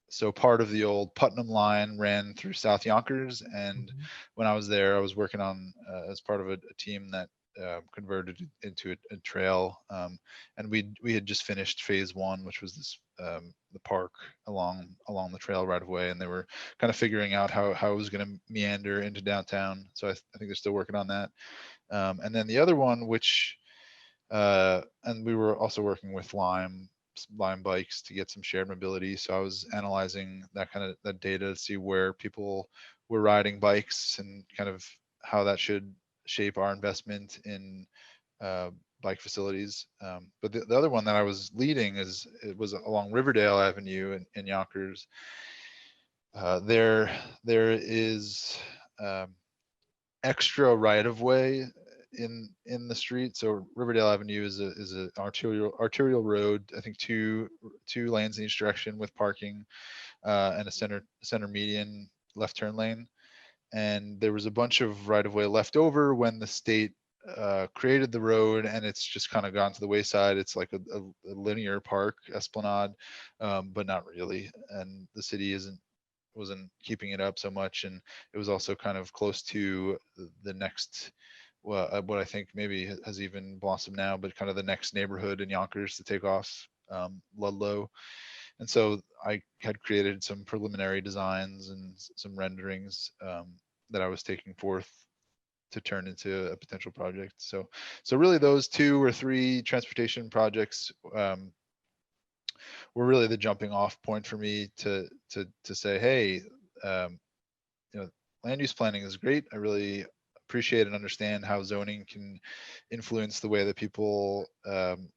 so part of the old Putnam line ran through South Yonkers, and mhm, when I was there, I was working on as part of a team that converted into a trail, and we had just finished phase one, which was this the park along the trail right of way, and they were kind of figuring out how it was going to meander into downtown. So I think they're still working on that. And then the other one, which and we were also working with Lime bikes to get some shared mobility. So I was analyzing that kind of that data to see where people were riding bikes and kind of how that should shape our investment in uh, bike facilities. But the other one that I was leading it was along Riverdale Avenue in Yonkers. There is extra right of way in the street. So Riverdale Avenue is a arterial road. I think two lanes in each direction with parking, and a center median left turn lane. And there was a bunch of right of way left over when the state created the road, and it's just kind of gone to the wayside. It's like a linear park esplanade, but not really. And the city wasn't keeping it up so much, and it was also kind of close to the next, well, what I think maybe has even blossomed now, but kind of the next neighborhood in Yonkers to take off, Ludlow. And so I had created some preliminary designs and some renderings that I was taking forth to turn into a potential project. So really those two or three transportation projects were really the jumping off point for me to say, hey, um, you know, land use planning is great. I really appreciate and understand how zoning can influence the way that people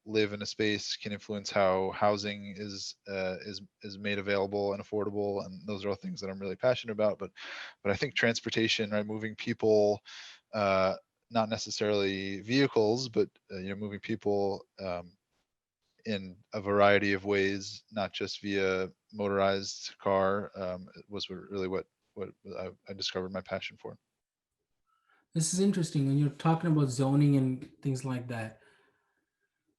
live in a space, can influence how housing is made available and affordable, and those are all things that I'm really passionate about. But I think transportation, right, moving people, uh, not necessarily vehicles, but moving people in a variety of ways, not just via motorized car, was really what I discovered my passion for. This is interesting when you're talking about zoning and things like that.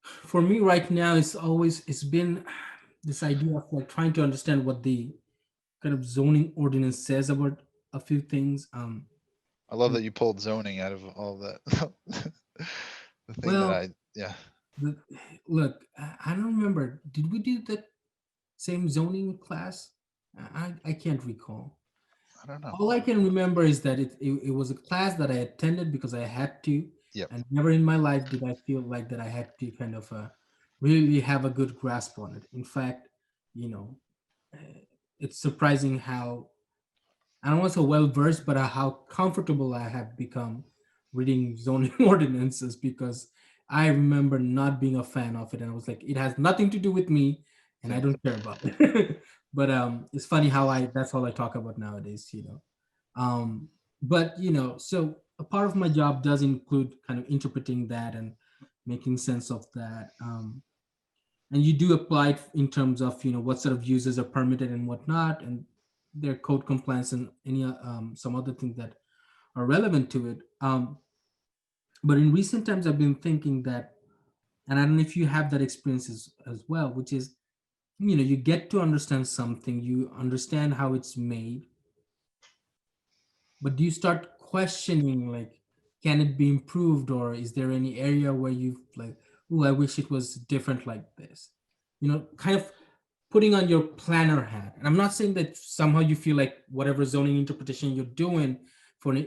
For me right now, it's been this idea of like trying to understand what the kind of zoning ordinance says about a few things. I love And that you pulled zoning out of all that. The thing that well, yeah, the, look, I don't remember. Did we do the same zoning class? I can't recall. I don't know. All I can remember is that it was a class that I attended because I had to, Yep. and never in my life did I feel like that I had to kind of really have a good grasp on it. In fact, you know, uh, it's surprising how I don't want to say well versed, but how comfortable I have become reading zoning ordinances, because I remember not being a fan of it, and I was like, it has nothing to do with me, and I don't care about it. But it's funny how I that's all I talk about nowadays. But so a part of my job does include kind of interpreting that and making sense of that. And you do apply it in terms of what sort of uses are permitted and whatnot, and their code compliance and any some other things that are relevant to it. But in recent times, I've been thinking that, and I don't know if you have that experience as well, which is you get to understand something, you understand how it's made, but do you start questioning, like, can it be improved, or is there any area where you like, oh, I wish it was different like this, kind of putting on your planner hat. And I'm not saying that somehow you feel like whatever zoning interpretation you're doing for an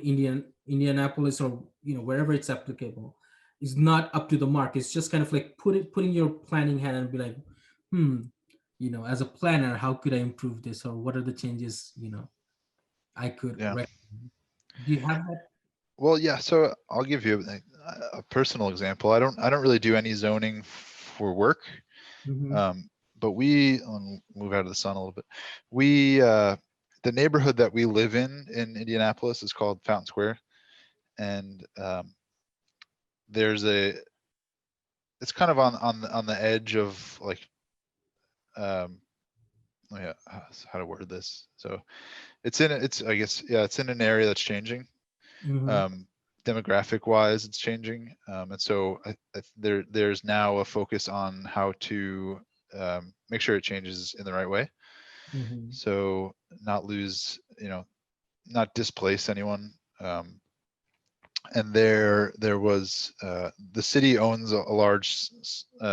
Indianapolis, or wherever it's applicable, is not up to the mark. It's just kind of like putting your planning hat and be like, hmm, as a planner, how could I improve this, or what are the changes I could Yeah. recommend? Do you have that? Well, yeah. So I'll give you a personal example. I don't really do any zoning for work. Mm-hmm. But I'll move out of the sun a little bit. The neighborhood that we live in Indianapolis is called Fountain Square, and it's kind of on the edge of like, um, oh yeah, how to word this. So I guess, yeah, it's in an area that's changing. Mm-hmm. Um, Demographic wise, it's changing, and so there's now a focus on how to make sure it changes in the right way. Mm-hmm. So not not displace anyone. And there was the city owns a large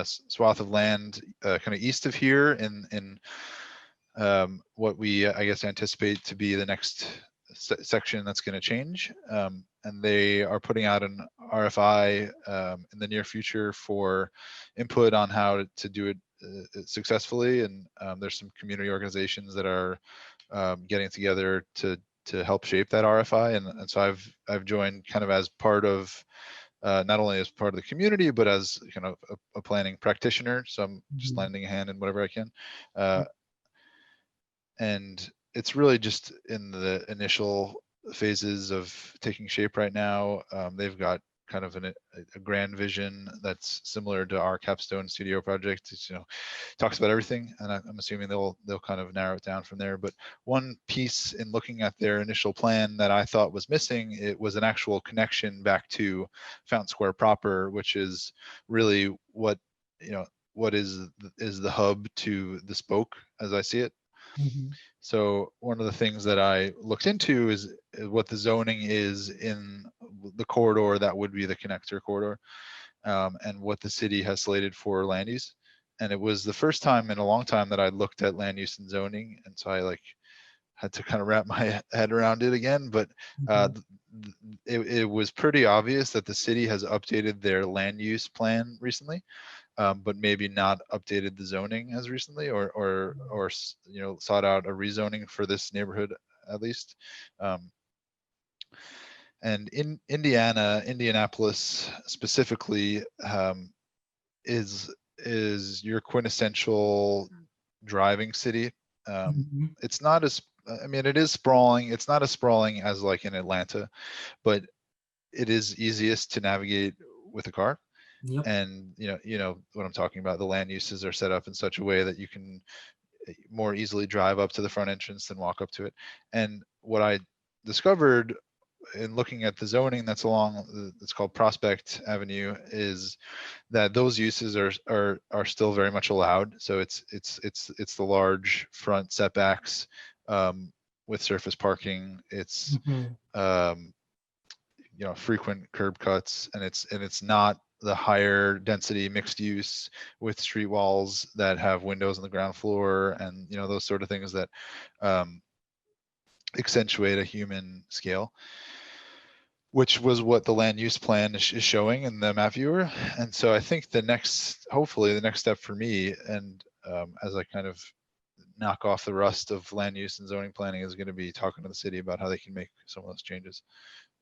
swath of land kind of east of here in what we I guess anticipate to be the next section that's going to change. And they are putting out an RFI in the near future for input on how to do it successfully. And there's some community organizations that are getting together to help shape that RFI. And so I've joined kind of as part of not only as part of the community, but as kind of a planning practitioner. So I'm just Mm-hmm. lending a hand in whatever I can. And it's really just in the initial phases of taking shape right now. They've got kind of a grand vision that's similar to our capstone studio project. It's, talks about everything, and I'm assuming they'll kind of narrow it down from there. But one piece in looking at their initial plan that I thought was missing, it was an actual connection back to Fountain Square proper, which is really what is the hub to the spoke as I see it. Mm-hmm. So one of the things that I looked into is what the zoning is in the corridor that would be the connector corridor, and what the city has slated for land use. And it was the first time in a long time that I looked at land use and zoning, and so I had to kind of wrap my head around it again. But Mm-hmm. it was pretty obvious that the city has updated their land use plan recently, but maybe not updated the zoning as recently, or sought out a rezoning for this neighborhood at least. Um, and in Indianapolis specifically, is your quintessential driving city. Mm-hmm. It's not as I mean, it is sprawling. It's not as sprawling as like in Atlanta, but it is easiest to navigate with a car. Yep. And you know what I'm talking about. The land uses are set up in such a way that you can more easily drive up to the front entrance than walk up to it. And what I discovered in looking at the zoning that's along, it's called Prospect Avenue, is that those uses are still very much allowed. So it's the large front setbacks, with surface parking. It's Mm-hmm. um, frequent curb cuts, and it's not the higher density mixed use with street walls that have windows on the ground floor, and those sort of things that um, accentuate a human scale, which was what the land use plan is showing in the map viewer. And so I think hopefully the next step for me, and as I kind of knock off the rust of land use and zoning planning is going to be talking to the city about how they can make some of those changes,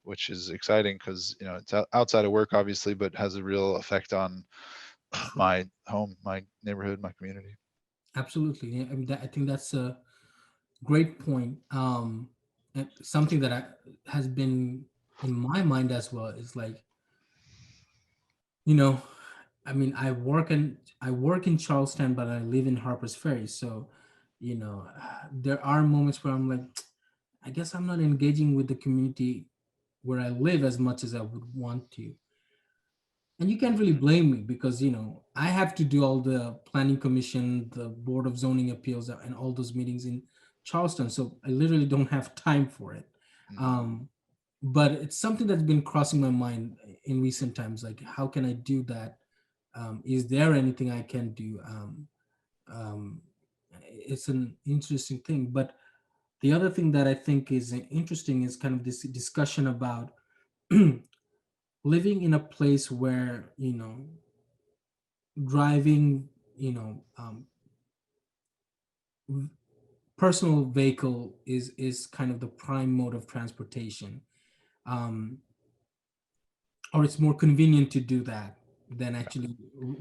which is exciting because it's outside of work obviously, but has a real effect on my home, my neighborhood, my community. Absolutely. Yeah, I mean, I think that's a great point. And something that has been in my mind as well is like, you know, I mean, I work in Charleston, but I live in Harper's Ferry. So, there are moments where I'm like, I guess I'm not engaging with the community where I live as much as I would want to. And you can't really blame me because, I have to do all the planning commission, the board of zoning appeals, and all those meetings in Charleston. So I literally don't have time for it. Mhm. Um, but it's something that's been crossing my mind in recent times. Like, how can I do that? Is there anything I can do? Um, it's an interesting thing. But the other thing that I think is interesting is kind of this discussion about living in a place where, driving, v- personal vehicle is kind of the prime mode of transportation, um, or it's more convenient to do that than actually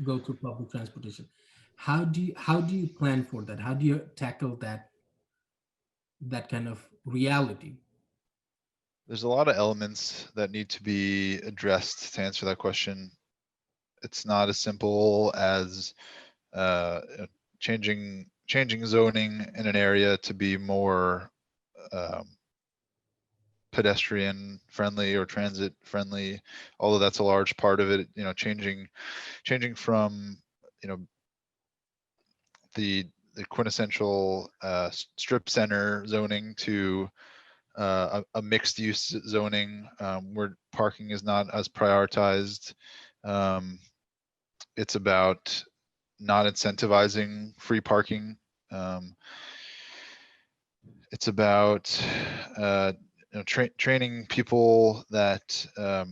go through public transportation. How do you plan for that? How do you tackle that kind of reality? There's a lot of elements that need to be addressed to answer that question. It's not as simple as changing zoning in an area to be more um, pedestrian friendly or transit friendly, although that's a large part of it. Changing from you know the quintessential strip center zoning to a mixed use zoning where parking is not as prioritized. Um, it's about not incentivizing free parking. Um, it's about training people that I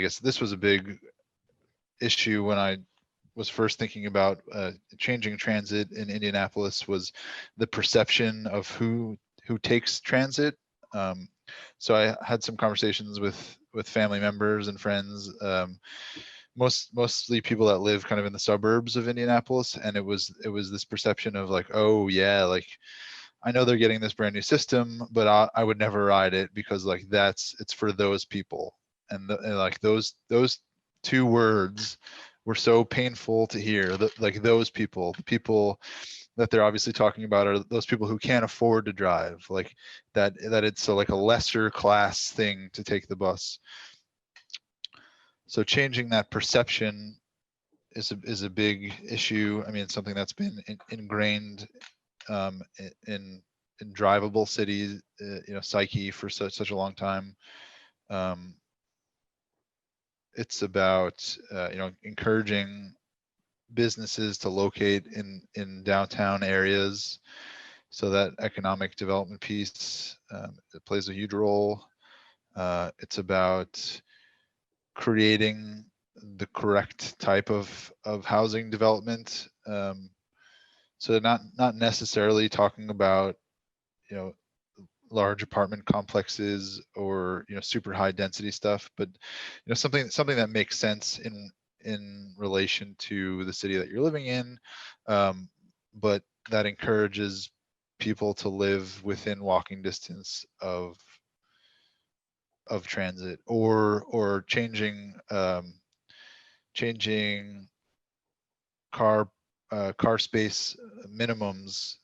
guess this was a big issue when I was first thinking about changing transit in Indianapolis, was the perception of who takes transit. Um, so I had some conversations with family members and friends, mostly people that live kind of in the suburbs of Indianapolis, and it was this perception of like, oh yeah, like I know they're getting this brand new system, but I would never ride it because like it's for those people, and like those two words were so painful to hear. Like those people, the people that they're obviously talking about are those people who can't afford to drive, like that it's like a lesser class thing to take the bus. So changing that perception is a big issue. I mean, it's something that's been ingrained in drivable cities, psyche for such a long time. Um, it's about encouraging businesses to locate in downtown areas, so that economic development piece it plays a huge role. It's about creating the correct type of housing development. So not necessarily talking about you know large apartment complexes or super high density stuff, but something that makes sense in relation to the city that you're living in, um, but that encourages people to live within walking distance of transit, or changing car car space minimums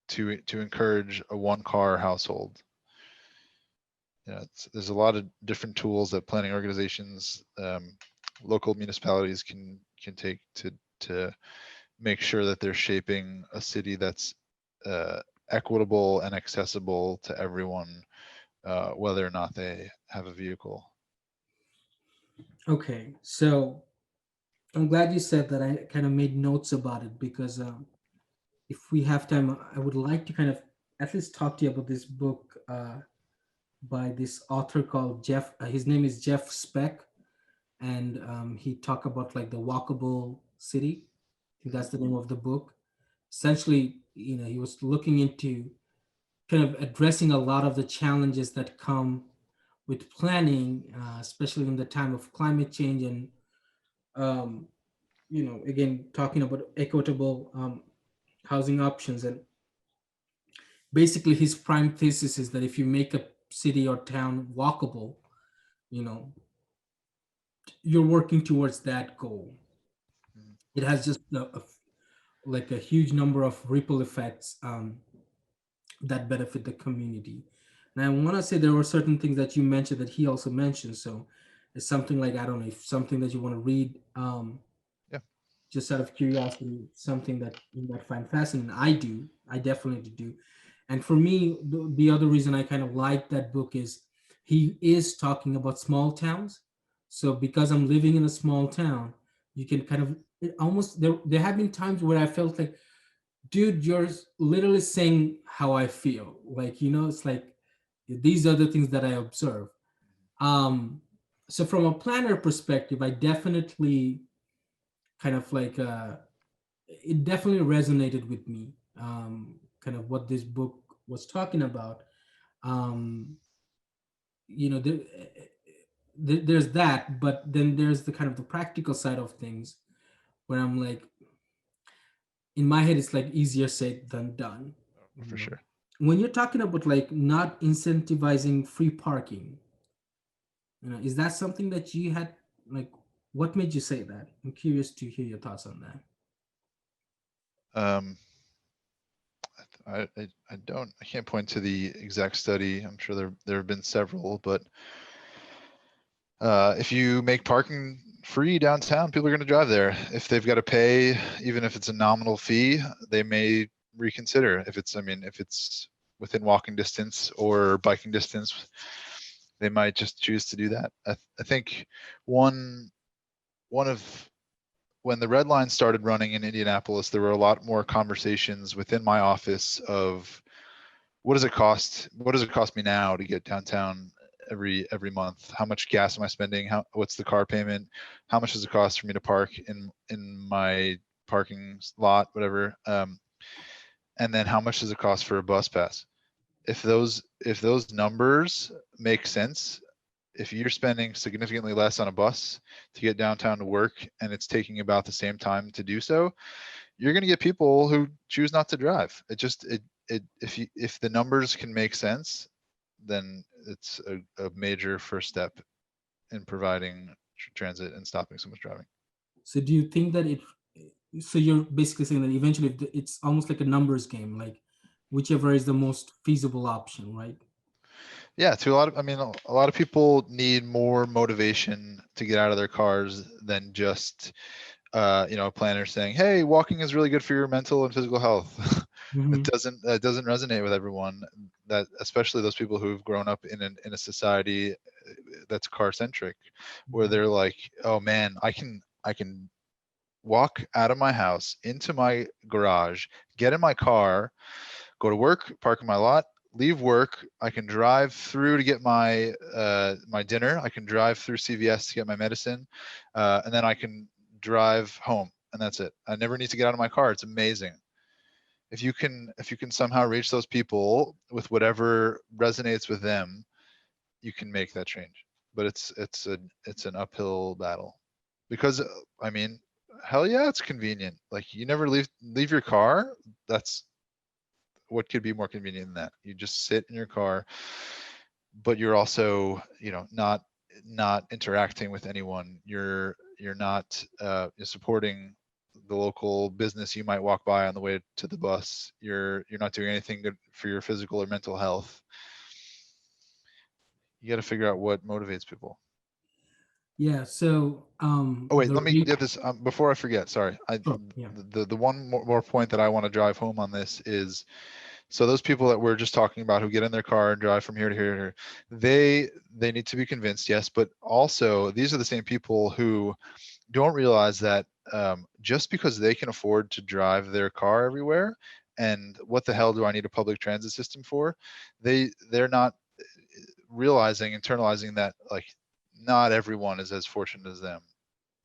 to encourage a one car household. There's a lot of different tools that planning organizations, local municipalities can take to make sure that they're shaping a city that's uh, equitable and accessible to everyone, whether or not they have a vehicle. Okay, so I'm glad you said that. I kind of made notes about it because if we have time, I would like to kind of at least talk to you about this book by this author called Jeff. His name is Jeff Speck, and he talked about like the walkable city. I think Mhm. that's the name of the book. essentially, he was looking into kind of addressing a lot of the challenges that come with planning, especially in the time of climate change and, um, again, talking about equitable housing options. And basically, his prime thesis is that if you make a city or town walkable, you know, you're working towards that goal. Mhm. It has just like a huge number of ripple effects that benefit the community. And I want to say there were certain things that you mentioned that he also mentioned. So it's something like, I don't know, if something that you want to read, Yeah. just out of curiosity, something that you might find fascinating. I do. I definitely do. And for me, the other reason I kind of like that book is he is talking about small towns. So because I'm living in a small town, you can kind of almost there have been times where I felt like, dude, you're literally saying how I feel. Like, it's like these are the things that I observe. Um, so from a planner perspective, I definitely kind of like it definitely resonated with me. Kind of what this book was talking about. Um, you know, there, there's that, but then there's the kind of the practical side of things where I'm like, in my head, it's like easier said than done. For You know, sure. when you're talking about like not incentivizing free parking, is that something that you had like? What made you say that? I'm curious to hear your thoughts on that. Um, I can't point to the exact study. I'm sure there have been several, but if you make parking free downtown, people are going to drive there. If they've got to pay, even if it's a nominal fee, they may reconsider. If it's within walking distance or biking distance, they might just choose to do that. I think one of when the red line started running in Indianapolis, there were a lot more conversations within my office of what does it cost? What does it cost me now to get downtown every month? How much gas am I spending? What's the car payment? How much does it cost for me to park in my parking lot, whatever? And then how much does it cost for a bus pass? If those numbers make sense, if you're spending significantly less on a bus to get downtown to work and it's taking about the same time to do so, you're going to get people who choose not to drive. If the numbers can make sense, then it's a major first step in providing transit and stopping so much driving. So do you think that so you're basically saying that eventually it's almost like a numbers game, like whichever is the most feasible option, right? Yeah, to a lot of, a lot of people need more motivation to get out of their cars than just a planner saying, "Hey, walking is really good for your mental and physical health." It Hmm. doesn't resonate with everyone. That especially those people who've grown up in a society that's car centric, where they're like, "Oh man, I can walk out of my house into my garage, get in my car, go to work, park in my lot, leave work. I can drive through to get my dinner. I can drive through CVS to get my medicine, and then I can drive home, and that's it. I never need to get out of my car. It's amazing. If you can somehow reach those people with whatever resonates with them, you can make that change. But it's an uphill battle because I mean, hell yeah, it's convenient. Like you never leave your car. That's what could be more convenient than that? You just sit in your car, but you're also, not interacting with anyone. You're not supporting the local business you might walk by on the way to the bus. You're not doing anything good for your physical or mental health. You got to figure out what motivates people. Yeah. So Oh wait, the let me get this before I forget. Sorry, sure, yeah. the one more point that I want to drive home on this is, so those people that we're just talking about who get in their car and drive from here to here to here, they need to be convinced, yes, but also these are the same people who don't realize that just because they can afford to drive their car everywhere, and what the hell do I need a public transit system for? They're not realizing, internalizing that like not everyone is as fortunate as them,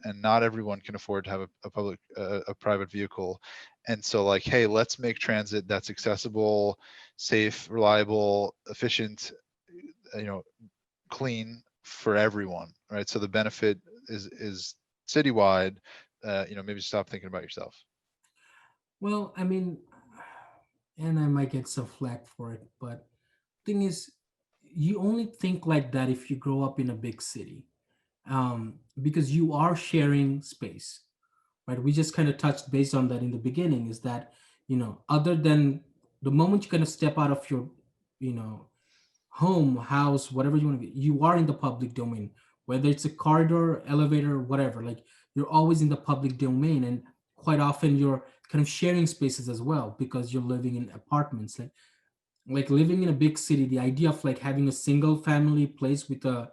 and not everyone can afford to have a public a private vehicle. And so like, hey, let's make transit that's accessible, safe, reliable, efficient, you know, clean for everyone, right? So the benefit is citywide. You know, maybe stop thinking about yourself. Well, I mean, and I might get some flack for it, but thing is, you only think like that if you grow up in a big city, because you are sharing space, right? We just kind of touched based on that in the beginning. Is that, other than the moment you kind of step out of your, you know, home, house, whatever you want to be, you are in the public domain, whether it's a corridor, elevator, whatever. Like, you're always in the public domain, and quite often you're kind of sharing spaces as well because you're living in apartments. Like living in a big city, the idea of like having a single family place with a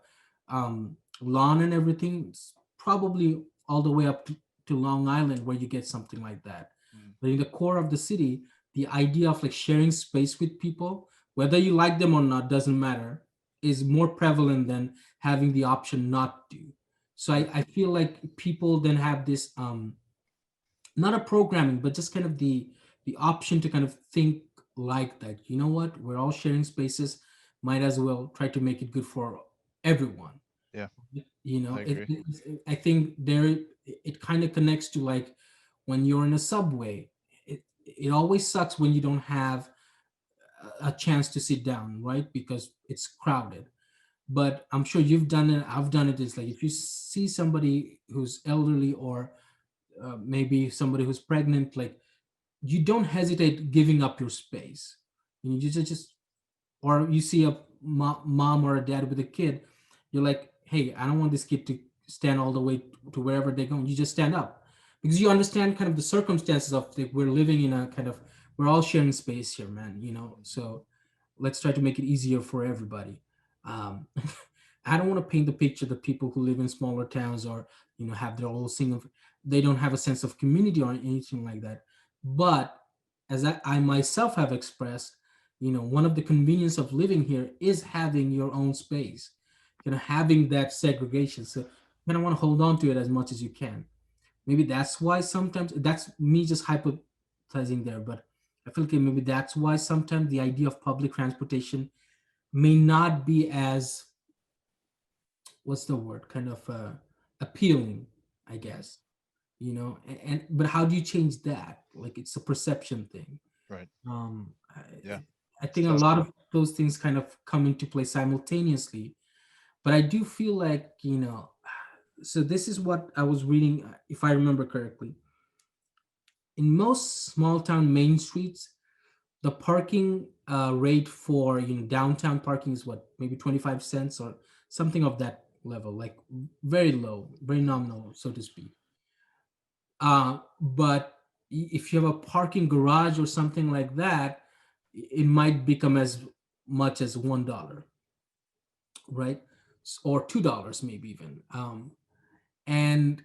lawn and everything, it's probably all the way up to Long Island where you get something like that. Mm. But in the core of the city, the idea of like sharing space with people, whether you like them or not, doesn't matter, is more prevalent than having the option not to. So Yeah. I feel like people then have this not a programming, but just kind of the option to kind of think like that. You know what, we're all sharing spaces, might as well try to make it good for everyone. Yeah, I It, agree. I think there, it kind of connects to like when you're in a subway, it always sucks when you don't have a chance to sit down, right? Because it's crowded. But I'm sure you've done it, I've done it. It's like if you see somebody who's elderly, or maybe somebody who's pregnant, like, you don't hesitate giving up your space. You just or you see a mom or a dad with a kid, you're like, hey, I don't want this kid to stand all the way to wherever they're going. You just stand up because you understand kind of the circumstances of, like, we're living in a kind of, we're all sharing space here, man. So let's try to make it easier for everybody. um I don't want to paint the picture that people who live in smaller towns, or have their own single, they don't have a sense of community or anything like that. But as I myself have expressed, one of the convenience of living here is having your own space, having that segregation. So you want to hold on to it as much as you can. Maybe that's why sometimes, that's me just hypothesizing there, but I feel like maybe that's why sometimes the idea of public transportation may not be as, what's the word, kind of appealing, I guess. And but how do you change that? Like, it's a perception thing. Right. um Yeah. I It's think a tough. lot of those things kind of come into play simultaneously. But I do feel like, so this is what I was reading, if I remember correctly. In most small town main streets, the parking rate for, downtown parking is what, maybe 25 cents or something of that level, like very low, very nominal, so to speak. But if you have a parking garage or something like that, it might become as much as $1, right? Or $2 maybe even. And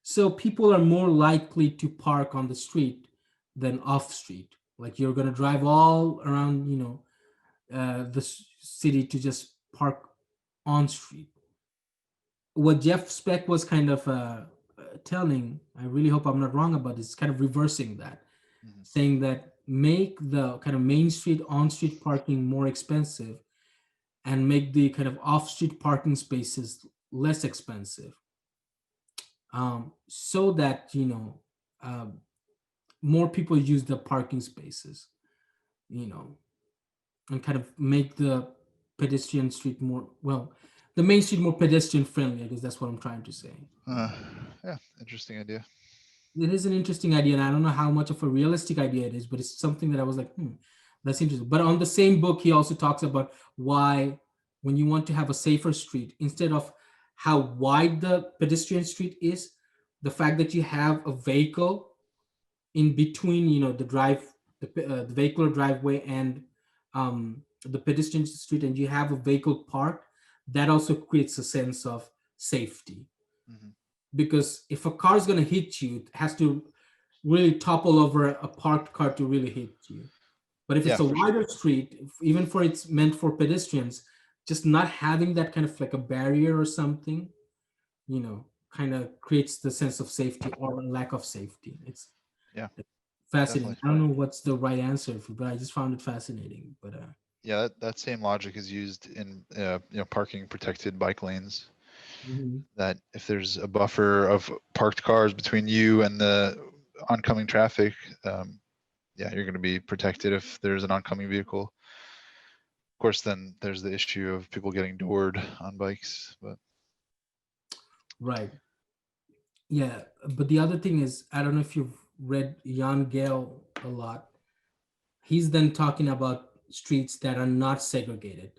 so people are more likely to park on the street than off street. Like, you're gonna drive all around, the city to just park on street. What Jeff Speck was kind of telling, I really hope I'm not wrong about this, kind of reversing that, Mhm. saying that make the kind of main street on street parking more expensive, and make the kind of off street parking spaces less expensive, so that, um, more people use the parking spaces, you know, and kind of make the pedestrian street more, well, the main street more pedestrian friendly. I guess that's what I'm trying to say. Uh, yeah, interesting idea. It is an interesting idea, and I don't know how much of a realistic idea it is, but it's something that I was like, that's interesting. But on the same book, he also talks about why, when you want to have a safer street, instead of how wide the pedestrian street is, the fact that you have a vehicle in between, the vehicular driveway and the pedestrian street, and you have a vehicle parked, that also creates a sense of safety. Hmm. Because if a car is going to hit you, it has to really topple over a parked car to really hit you. But if Yeah, it's a for sure. wider street, even for it's meant for pedestrians, just not having that kind of like a barrier or something, you know. kind of creates the sense of safety or lack of safety. It's Yeah, fascinating. definitely. I don't know what's the right answer for, but I just found it fascinating. But Yeah, that same logic is used in parking protected bike lanes. mhm. That if there's a buffer of parked cars between you and the oncoming traffic, yeah, you're going to be protected if there's an oncoming vehicle. Of course, then there's the issue of people getting doored on bikes, but Right. Yeah, but the other thing is, I don't know if you've read Jan Gale a lot. He's then talking about streets that are not segregated,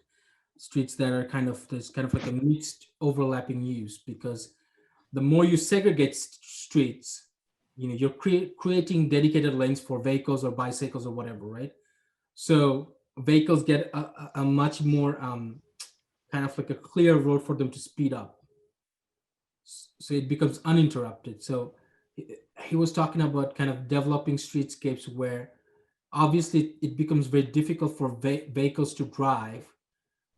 streets that are kind of there's kind of like a mixed overlapping use, because the more you segregate streets, you're creating dedicated lanes for vehicles or bicycles or whatever, right? So vehicles get a much more kind of like a clear road for them to speed up, so it becomes uninterrupted. So he was talking about kind of developing streetscapes where obviously it becomes very difficult for vehicles to drive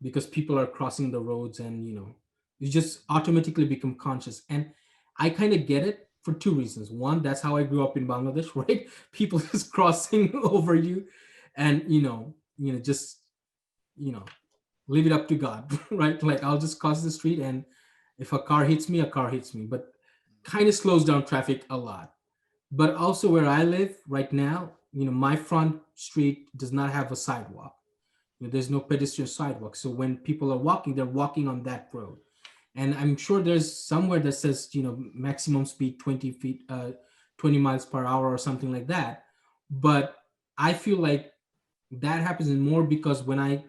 because people are crossing the roads, and you just automatically become conscious. And I kind of get it for two reasons. One, that's how I grew up in Bangladesh, right? People just crossing over you, and just you know leave it up to God, right? Like, I'll just cross the street, and if a car hits me, a car hits me. But kind of slows down traffic a lot. But also where I live right now, my front street does not have a sidewalk. There's no pedestrian sidewalk. So when people are walking, they're walking on that road. And I'm sure there's somewhere that says, maximum speed 20 feet, 20 miles per hour or something like that. But I feel like that happens more because when I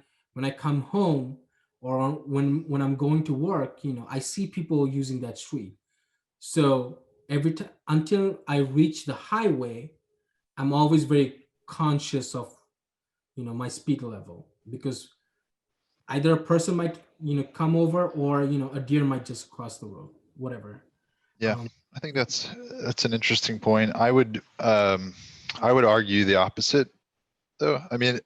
come home, or when I'm going to work, I see people using that street. So every time until I reach the highway, I'm always very conscious of my speed level, because either a person might come over, or a deer might just cross the road, whatever. yeah, um I think that's an interesting point. I would argue the opposite, though. I mean,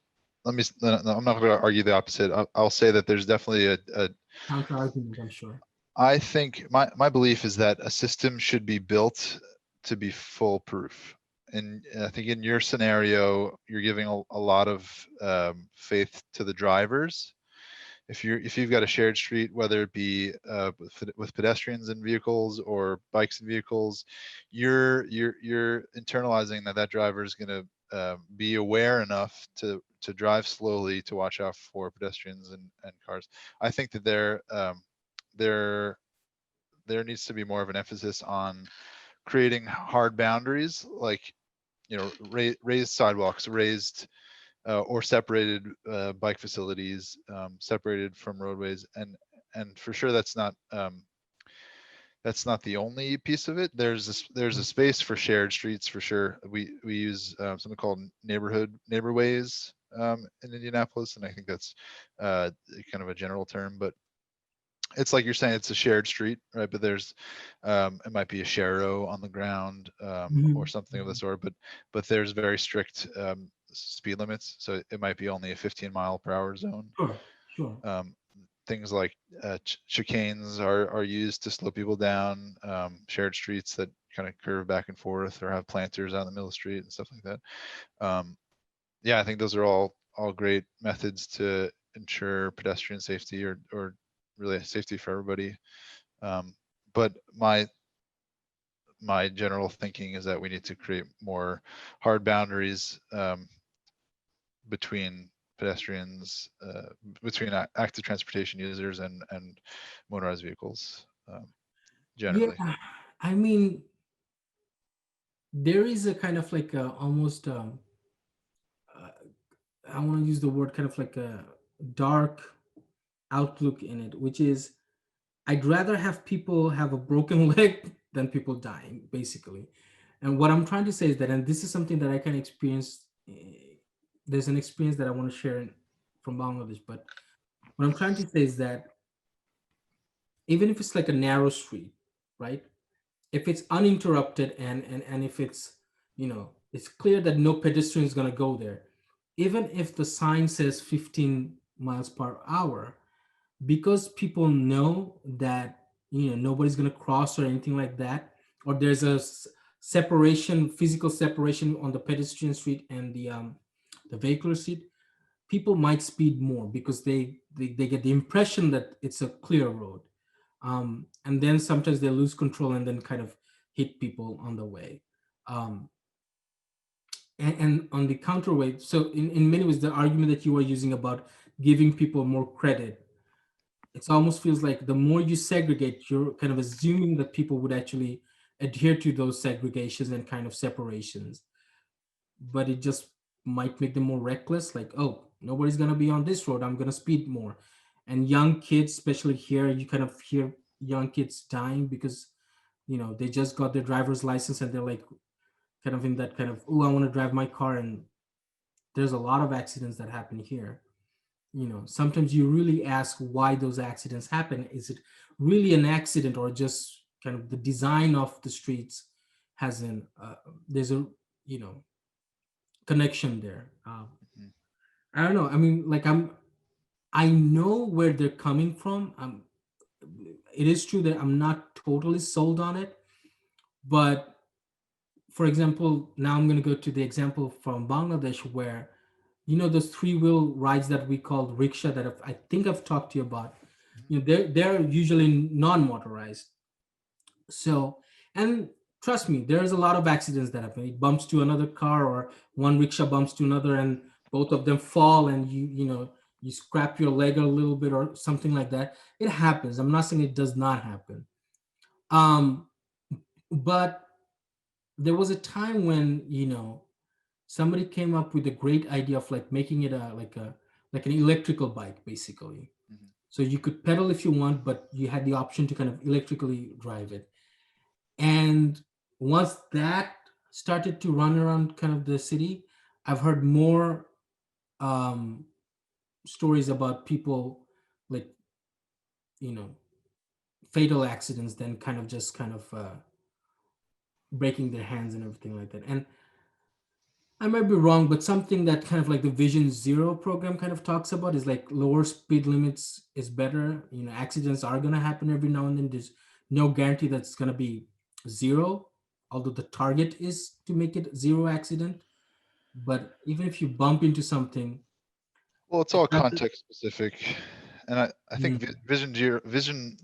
no, I'm not going to argue the opposite. I'll say that there's definitely a Counter argument, I'm sure. I think my belief is that a system should be built to be foolproof. And I think in your scenario, you're giving a lot of faith to the drivers. If you've got a shared street, whether it be with pedestrians and vehicles or bikes and vehicles, you're internalizing that driver is going to be aware enough to drive slowly, to watch out for pedestrians and cars. I think that there there needs to be more of an emphasis on creating hard boundaries, like raised sidewalks, raised or separated bike facilities, separated from roadways, and for sure that's not the only piece of it. There's a space for shared streets for sure. We use something called neighborways in Indianapolis, and I think that's kind of a general term, but it's like you're saying, it's a shared street, right? But there's it might be a sharrow on the ground, or Mhm. something of the sort, but there's very strict speed limits, so it might be only a 15-mile-per-hour zone. Sure, sure. um, Things like chicanes are used to slow people down, shared streets that kind of curve back and forth, or have planters out in the middle of the street and stuff like that. Yeah, I think those are all great methods to ensure pedestrian safety, or really safety for everybody. But my general thinking is that we need to create more hard boundaries between pedestrians, between active transportation users and motorized vehicles, Yeah, generally. I mean, there is a kind of like a almost uh, I want to use the word kind of like a dark outlook in it, which is I'd rather have people have a broken leg than people dying, basically. And what I'm trying to say is that, and this is something that I can experience. There's an experience that I want to share from Bangladesh, but what I'm trying to say is that even if it's like a narrow street, right? If it's uninterrupted, and if it's it's clear that no pedestrian is going to go there, even if the sign says 15 miles per hour, because people know that nobody's going to cross or anything like that, or there's a separation, physical separation on the pedestrian street and the vehicular street, people might speed more because they get the impression that it's a clear road. And then sometimes they lose control and then kind of hit people on the way. um, and on the counterweight, so in many ways the argument that you were using about giving people more credit, it almost feels like the more you segregate, you're kind of assuming that people would actually adhere to those segregations and kind of separations, but it just might make them more reckless, like, oh, nobody's going to be on this road, I'm going to speed more. And young kids, especially here, you kind of hear young kids dying because they just got their driver's license and they're like kind of in that kind of, oh, I want to drive my car. And there's a lot of accidents that happen here. Sometimes you really ask why those accidents happen. Is it really an accident, or just kind of the design of the streets has an there's a you know connection there. Mhm. I don't know, I mean, like, I know where they're coming from. It is true that I'm not totally sold on it, but for example, now I'm going to go to the example from Bangladesh, where those three-wheel rides that we call rickshaw, that I think I've talked to you about. They're usually non-motorized. So, and trust me, there's a lot of accidents that happen. It bumps to another car, or one rickshaw bumps to another, and both of them fall, and you scrap your leg a little bit or something like that. It happens. I'm not saying it does not happen. Um, but there was a time when somebody came up with a great idea of like making it like an electrical bike, basically. Mhm. So you could pedal if you want, but you had the option to kind of electrically drive it. And once that started to run around kind of the city, I've heard more um, stories about people, like, you know, fatal accidents than kind of just kind of breaking their hands and everything like that. And I might be wrong, but something that kind of like the Vision Zero program kind of talks about is like lower speed limits is better. Accidents are going to happen every now and then. There's no guarantee that it's going to be zero, although the target is to make it zero accident. But even if you bump into something, Well, it's it all doesn't. context specific, and I think Mm, Vision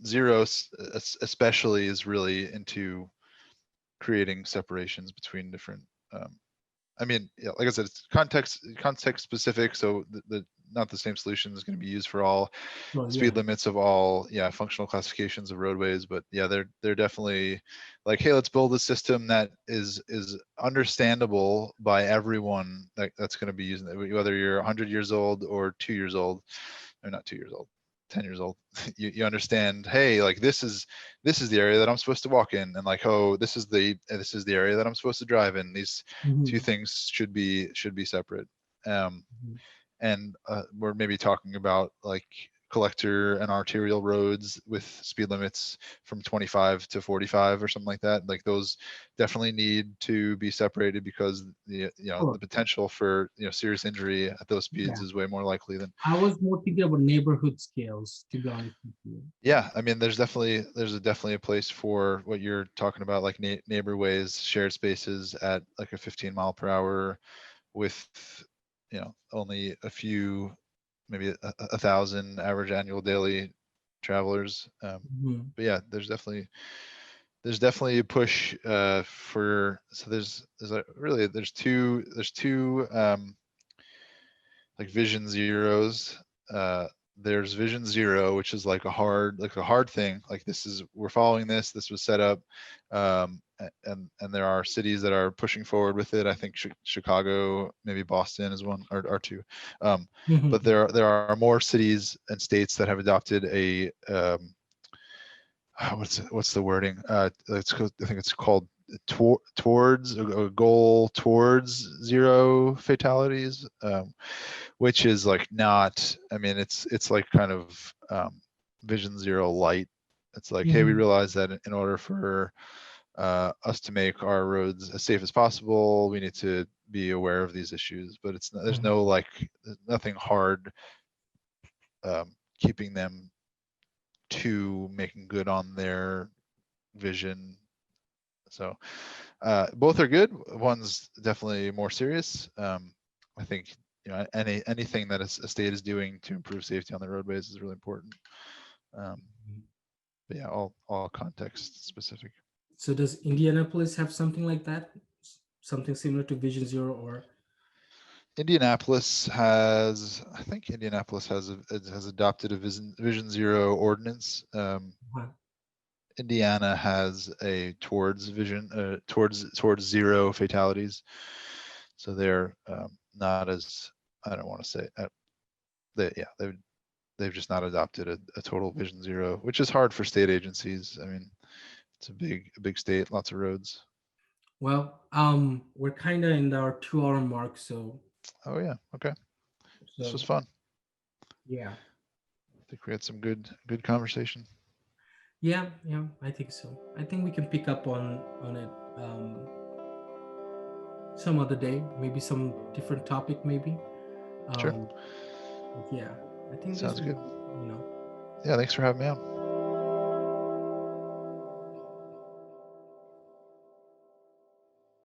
Zero especially is really into creating separations between different. Um, I mean, yeah, like I said, it's context specific, so the not the same solution is going to be used for all well, yeah. speed limits of all, yeah, functional classifications of roadways. But yeah, they're definitely like, hey, let's build a system that is understandable by everyone that's going to be using it, whether you're 100 years old or 2 years old, or not 2 years old, 10 years old. You understand, hey, like this is the area that I'm supposed to walk in, and like, oh, this is the area that I'm supposed to drive in. These two Mhm, things should be separate. um mhm, and we're maybe talking about like collector and arterial roads with speed limits from 25 to 45 or something like that. Like those definitely need to be separated, because the sure. potential for serious injury at those speeds Yeah. is way more likely than. I was more thinking about neighborhood scales, to be honest with you. Yeah, I mean, there's definitely a place for what you're talking about, like neighbor ways, shared spaces at like a 15 mile per hour with only a few, maybe a thousand average annual daily travelers. Mhm, But yeah, there's definitely a push for. So there's two like Vision Zeros. Uh, there's Vision Zero, which is like a hard thing. Like, we're following this. This was set up, and there are cities that are pushing forward with it. I think Chicago, maybe Boston is one, or two. But mhm, there are more cities and states that have adopted a what's the wording? I think it's called towards a goal towards zero fatalities, which is like not. I mean, it's like kind of Vision Zero light. It's like, hey, we mhm, realize that in order for us to make our roads as safe as possible, we need to be aware of these issues. But there's mhm, no like, nothing hard keeping them to making good on their vision. So both are good. One's definitely more serious. I think anything that a state is doing to improve safety on the roadways is really important. But yeah, all context specific. So does Indianapolis have something like that? Something similar to Vision Zero or Indianapolis has, I think Indianapolis has adopted a Vision Zero ordinance. what? Indiana has a towards zero fatalities, so they're not as, I don't want to say they've just not adopted a total Vision Zero, which is hard for state agencies. I mean, it's a big state, lots of roads. Well, we're kind of in our 2 hour mark, so Oh yeah, okay. This was so fun. yeah, I think we had some good conversation. yeah, I think so. I think we can pick up on it some other day, maybe some different topic, maybe. Sure. Um, yeah, I think this Sounds was, good. you know. Yeah, thanks for having me on.